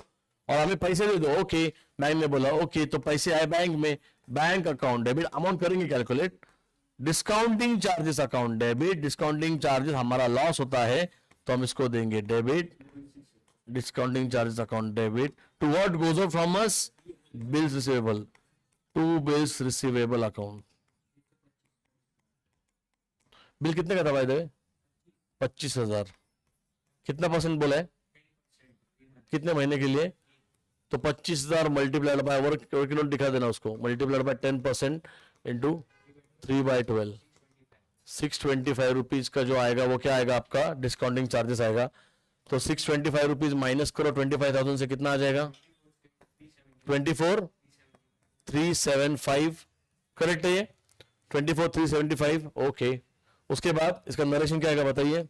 A: और हमें पैसे दे दो। ओके, बैंक ने बोला ओके, तो पैसे आए बैंक में, बैंक अकाउंट डेबिट, अमाउंट करेंगे calculate. Discounting charges account debit, discounting charges हमारा लॉस होता है तो हम इसको देंगे debit. Discounting charges account debit to what goes off from us? Bills receivable, to bills receivable account. Bill कितने का था भाई? 25,000। कितना परसेंट बोला है? कितने महीने के लिए? तो 25,000 मल्टीप्लाइड बाय, वर्क किलो दिखा देना उसको, मल्टीप्लाइड बाय 10% इंटू 3/12, 625 रुपीज का जो आएगा वो क्या आएगा आपका? डिस्काउंटिंग चार्जेस आएगा। तो 625 रुपीज माइनस करो 25,000 से, कितना आ जाएगा? 24,375। करेक्ट है ये? 24,375। ओके, उसके बाद इसका नरेशन क्या आएगा बताइए?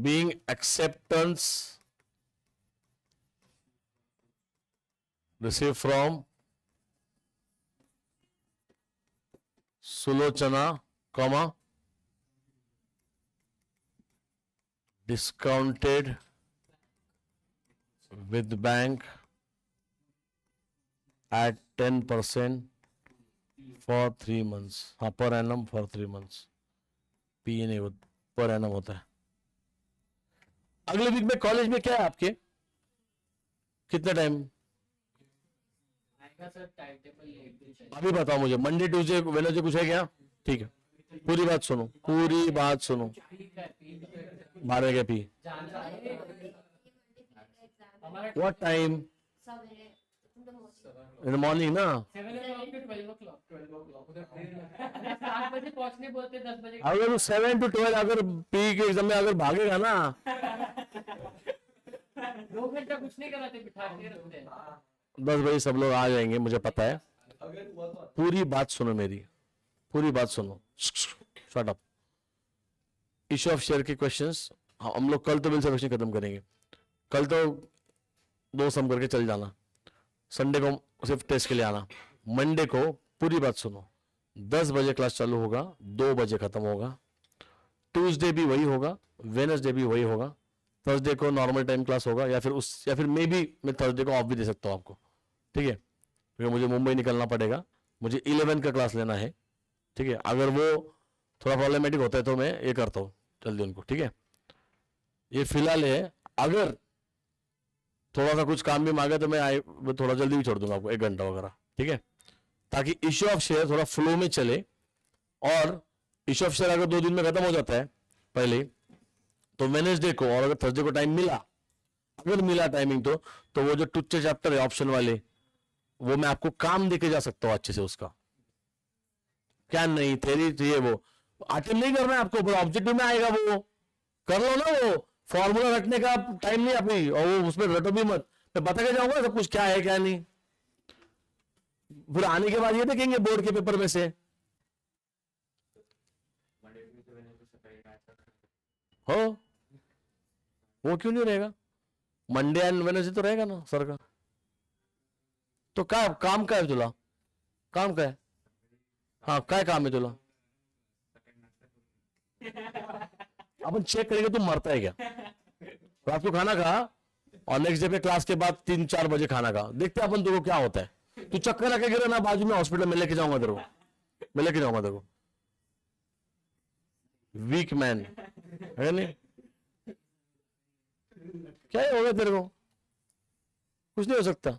A: being acceptance received from Sulochana, comma, discounted with bank at 10% for 3 months. हाँ, per annum for 3 months. P नहीं होता, per annum होता है. अगले वीक में कॉलेज में क्या है आपके? कितना टाइम?
B: आएगा सर, टाइम टेबल लेट भी चलेगा।
A: अभी बताओ मुझे, मंडे ट्यूसडे वेडनेसडे कुछ है क्या? ठीक है, पूरी बात सुनो, पूरी बात सुनो.
B: ठीक है, ठीक है।
A: 12 के पी.
B: जाना है हमारा
A: what time? In the morning ना.
B: 7 o'clock to 12 o'clock 12 o'clock उधर 7 बजे पहुंचने बोलते 10 बजे।
A: अगर वो 7 to 12 अगर पी के एग्जाम में अगर भागेगा ना,
B: 2 घंटा कुछ नहीं कराते, बिठा के रखते हैं।
A: 10 बजे सब लोग आ जाएंगे, मुझे पता है. पूरी बात सुनो मेरी, पूरी बात सुनो. Shut up. Issue of share के क्वेश्चंस हम लोग कल तो बिल से खत्म करेंगे. कल तो 2 सम करके चल जाना. संडे को सिर्फ टेस्ट के लिए आना. मंडे को पूरी बात सुनो, 10 बजे क्लास चालू होगा, 2 बजे खत्म होगा. ट्यूसडे भी वही होगा, वेडनेसडे भी वही होगा. थर्सडे को नॉर्मल टाइम क्लास होगा, या फिर मे बी मैं थर्सडे को ऑफ भी दे सकता हूँ आपको. ठीक है, क्योंकि मुझे मुंबई निकलना पड़ेगा. मुझे 11 का क्लास लेना है. ठीक है, अगर वो थोड़ा प्रॉब्लमेटिक होता है तो मैं ये करता हूँ जल्दी उनको. ठीक है, ये फिलहाल है. अगर थोड़ा सा कुछ काम भी मांगे तो मैं थोड़ा जल्दी भी छोड़ दूंगा आपको, 1 घंटा वगैरह. ठीक है, ताकि इश्यू ऑफ शेयर थोड़ा फ्लो में चले. और इश्यू ऑफ शेयर अगर 2 दिन में खत्म हो जाता है पहले, तो वेडनेसडे को और अगर थर्सडे को टाइम मिला, अगर मिला टाइमिंग, तो वो जो टुच्चे चैप्टर है ऑप्शन वाले, वो मैं आपको काम देके जा सकता हूँ अच्छे से. उसका क्या नहीं थेरी चाहिए, वो अटेम्प्ट नहीं करना है आपको, ऑब्जेक्टिव में आएगा, वो कर लो ना. वो फॉर्मूला रटने का टाइम नहीं अभी, और वो उसमें रटो भी मत. मैं बता के जाऊंगा सब कुछ क्या है क्या नहीं. फिर आने के बाद ये देखेंगे बोर्ड के पेपर में से. हो, वो क्यों नहीं रहेगा? मंडे एंड वेडनेसडे तो रहेगा ना सर का. तो काम का है तुला? काम का है? हाँ, काय काम है तुला? अपन चेक करेंगे तुम मरता है क्या. रात को खाना खा, और नेक्स्ट डे पे क्लास के बाद 3-4 बजे खाना खा. देखते हैं अपन तेरे को क्या होता है. तू चक्कर आके गिरा ना बाजू में हॉस्पिटल में, लेके जाऊंगा तेरे को, मैं लेके जाऊंगा तेरे को. वीक मैन है नहीं. क्या होगा तेरे को? कुछ नहीं हो सकता.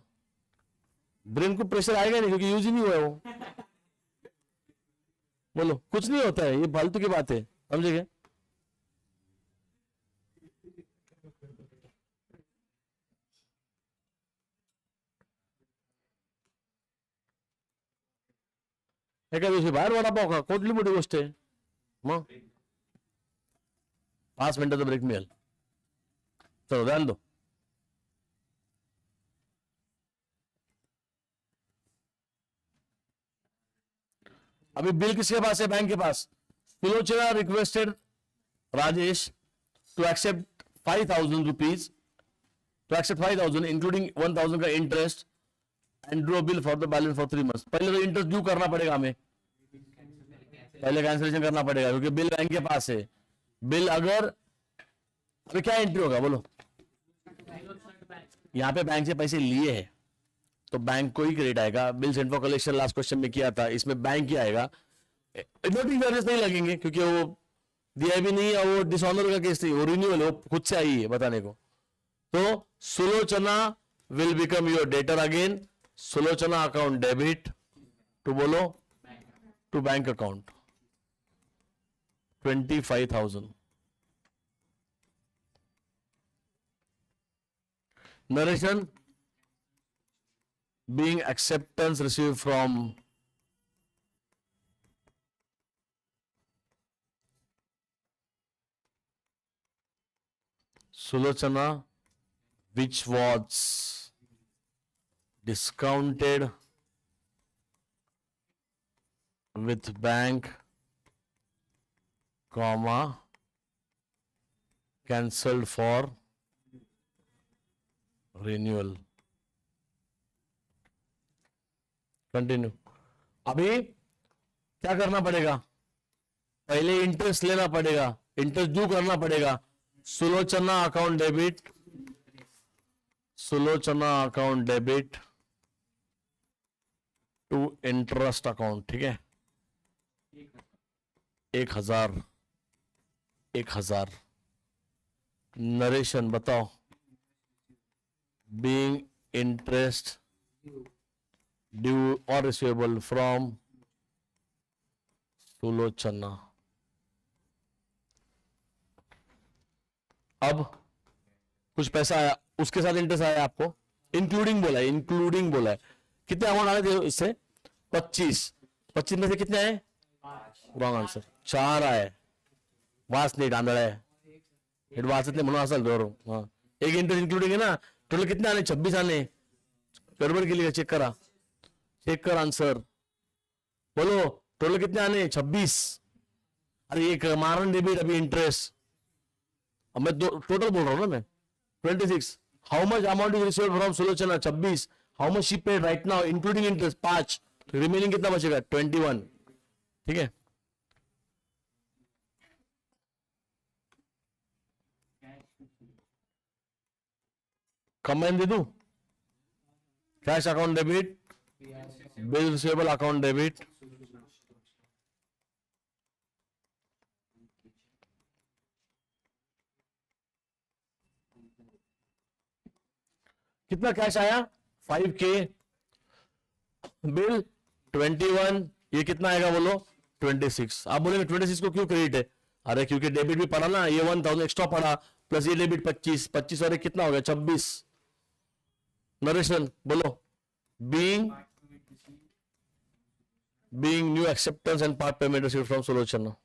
A: ब्रेन को प्रेशर आएगा नहीं, क्योंकि यूज ही नहीं हुआ है वो. बोलो, कुछ नहीं होता है, ये फालतू की बात है, समझे? एका दिवशी बाहेर वडापाव खा, कुठली मोठी गोष्ट आहे मग. 5 मिनिटाचा ब्रेक मिळेल. चलो ध्यान दो. अभी बिल किसके पास है? बैंक के पास. Sulochana requested Rajesh to accept 5,000 rupees, to accept 5,000 including 1,000 का interest, and draw bill for the balance for 3 months. पहले तो इंटरेस्ट ड्यू करना पड़ेगा हमें, पहले कैंसिलेशन करना पड़ेगा, क्योंकि बिल बैंक के पास है. बिल अगर अभी क्या एंट्री होगा बोलो? यहाँ पे बैंक से पैसे लिए हैं तो बैंक को ही क्रेडिट आएगा. Bill sent for collection last question में किया था, इसमें बैंक ही आएगा. नोटिंग चार्जेस नहीं लगेंगे, क्योंकि वो दिया भी नहीं, और वो डिसऑनर का केस नहीं, वो रिन्यूअल वो खुद से आई है बताने को. तो Sulochana will become your debtor again. Sulochana account debit to बोलो to bank account 25,000. Narration being acceptance received from Sulochana, which was discounted with bank, comma, cancelled for renewal. Continue. अभी क्या करना पड़ेगा, पहले इंटरेस्ट लेना पड़ेगा, इंटरेस्ट ड्यू करना पड़ेगा। Sulochana account debit, Sulochana account debit to interest account, ठीक है। 1000, 1000। नरेशन बताओ, बीइंग इंटरेस्ट ड्यू और रिसीवेबल फ्रॉम सुलोचना। अब कुछ पैसा आया, उसके साथ इंटरेस्ट आया आपको, इंक्लूडिंग बोला है, इंक्लूडिंग बोला है। कितने अमाउंट आए थे इससे? 25। 25 में से कितने आए? रॉन्ग आंसर, 4 आए। वास नहीं डांदड़ है, हेड वास इतने म्हणून असेल दोर। हाँ, एक इंटरेस्ट इंक्लूडिंग है ना। टोटल कितने आने? 26 आने। गड़बड़ के लिए चेक करा, चेक कर आंसर बोलो। टोटल कितने आने? 26। अरे एक मारन डेबिट, अभी इंटरेस्ट। अब मैं टोटल बोल रहा हूँ ना मैं। 26। How much amount is received from Sulochana? 26। How much she paid right now including interest? 5। Remaining कितना बचेगा? 21, ठीक है। कंबाइन दे दूं? Cash account debit, bill receivable account debit, कितना कैश आया? 5K। बिल 21, ये कितना आएगा बोलो? 26। आप बोलेंगे 26 को क्यों क्रेडिट है? अरे क्योंकि डेबिट भी पड़ा ना, ये 1000 एक्स्ट्रा पड़ा, प्लस ये डेबिट 25, 25 और कितना हो गया? 26। नरेशन बोलो, being new acceptance and part payment received from Sulochana.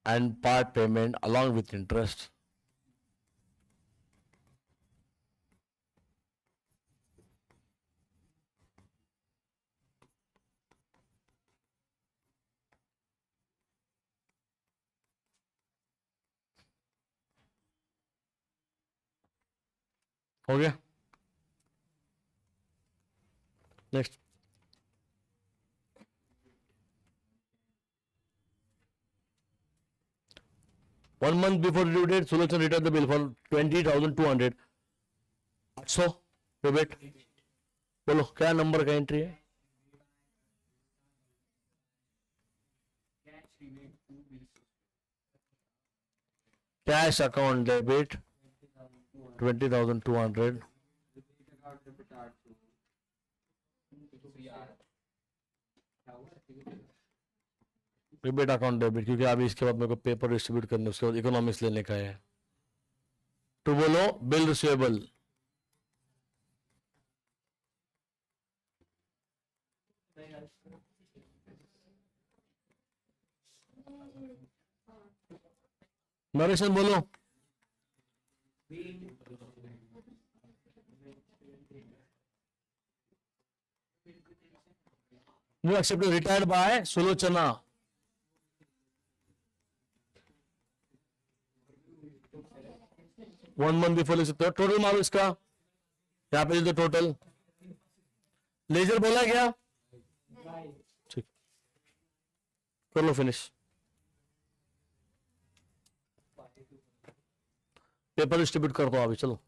A: and part payment along with interest. हो गया? Next. One month before due date, Sulochana returned the bill for 20,200. 800 debit. बोलो क्या नंबर का एंट्री है? Cash account debit 20,200। Debit account debit, क्योंकि अभी इसके बाद मेरे को पेपर डिस्ट्रीब्यूट करने, उसके बाद इकोनॉमिक्स लेने का है। तो बोलो बिल रिसीवेबल, नरेशन बोलो। New accepted retired by Sulochana. One month before लिख सकते हो। टोटल मारो इसका, यहाँ पे लिख दो टोटल। लेजर बोला क्या? ठीक, कर लो फिनिश। पेपर डिस्ट्रीब्यूट कर दो अभी, चलो।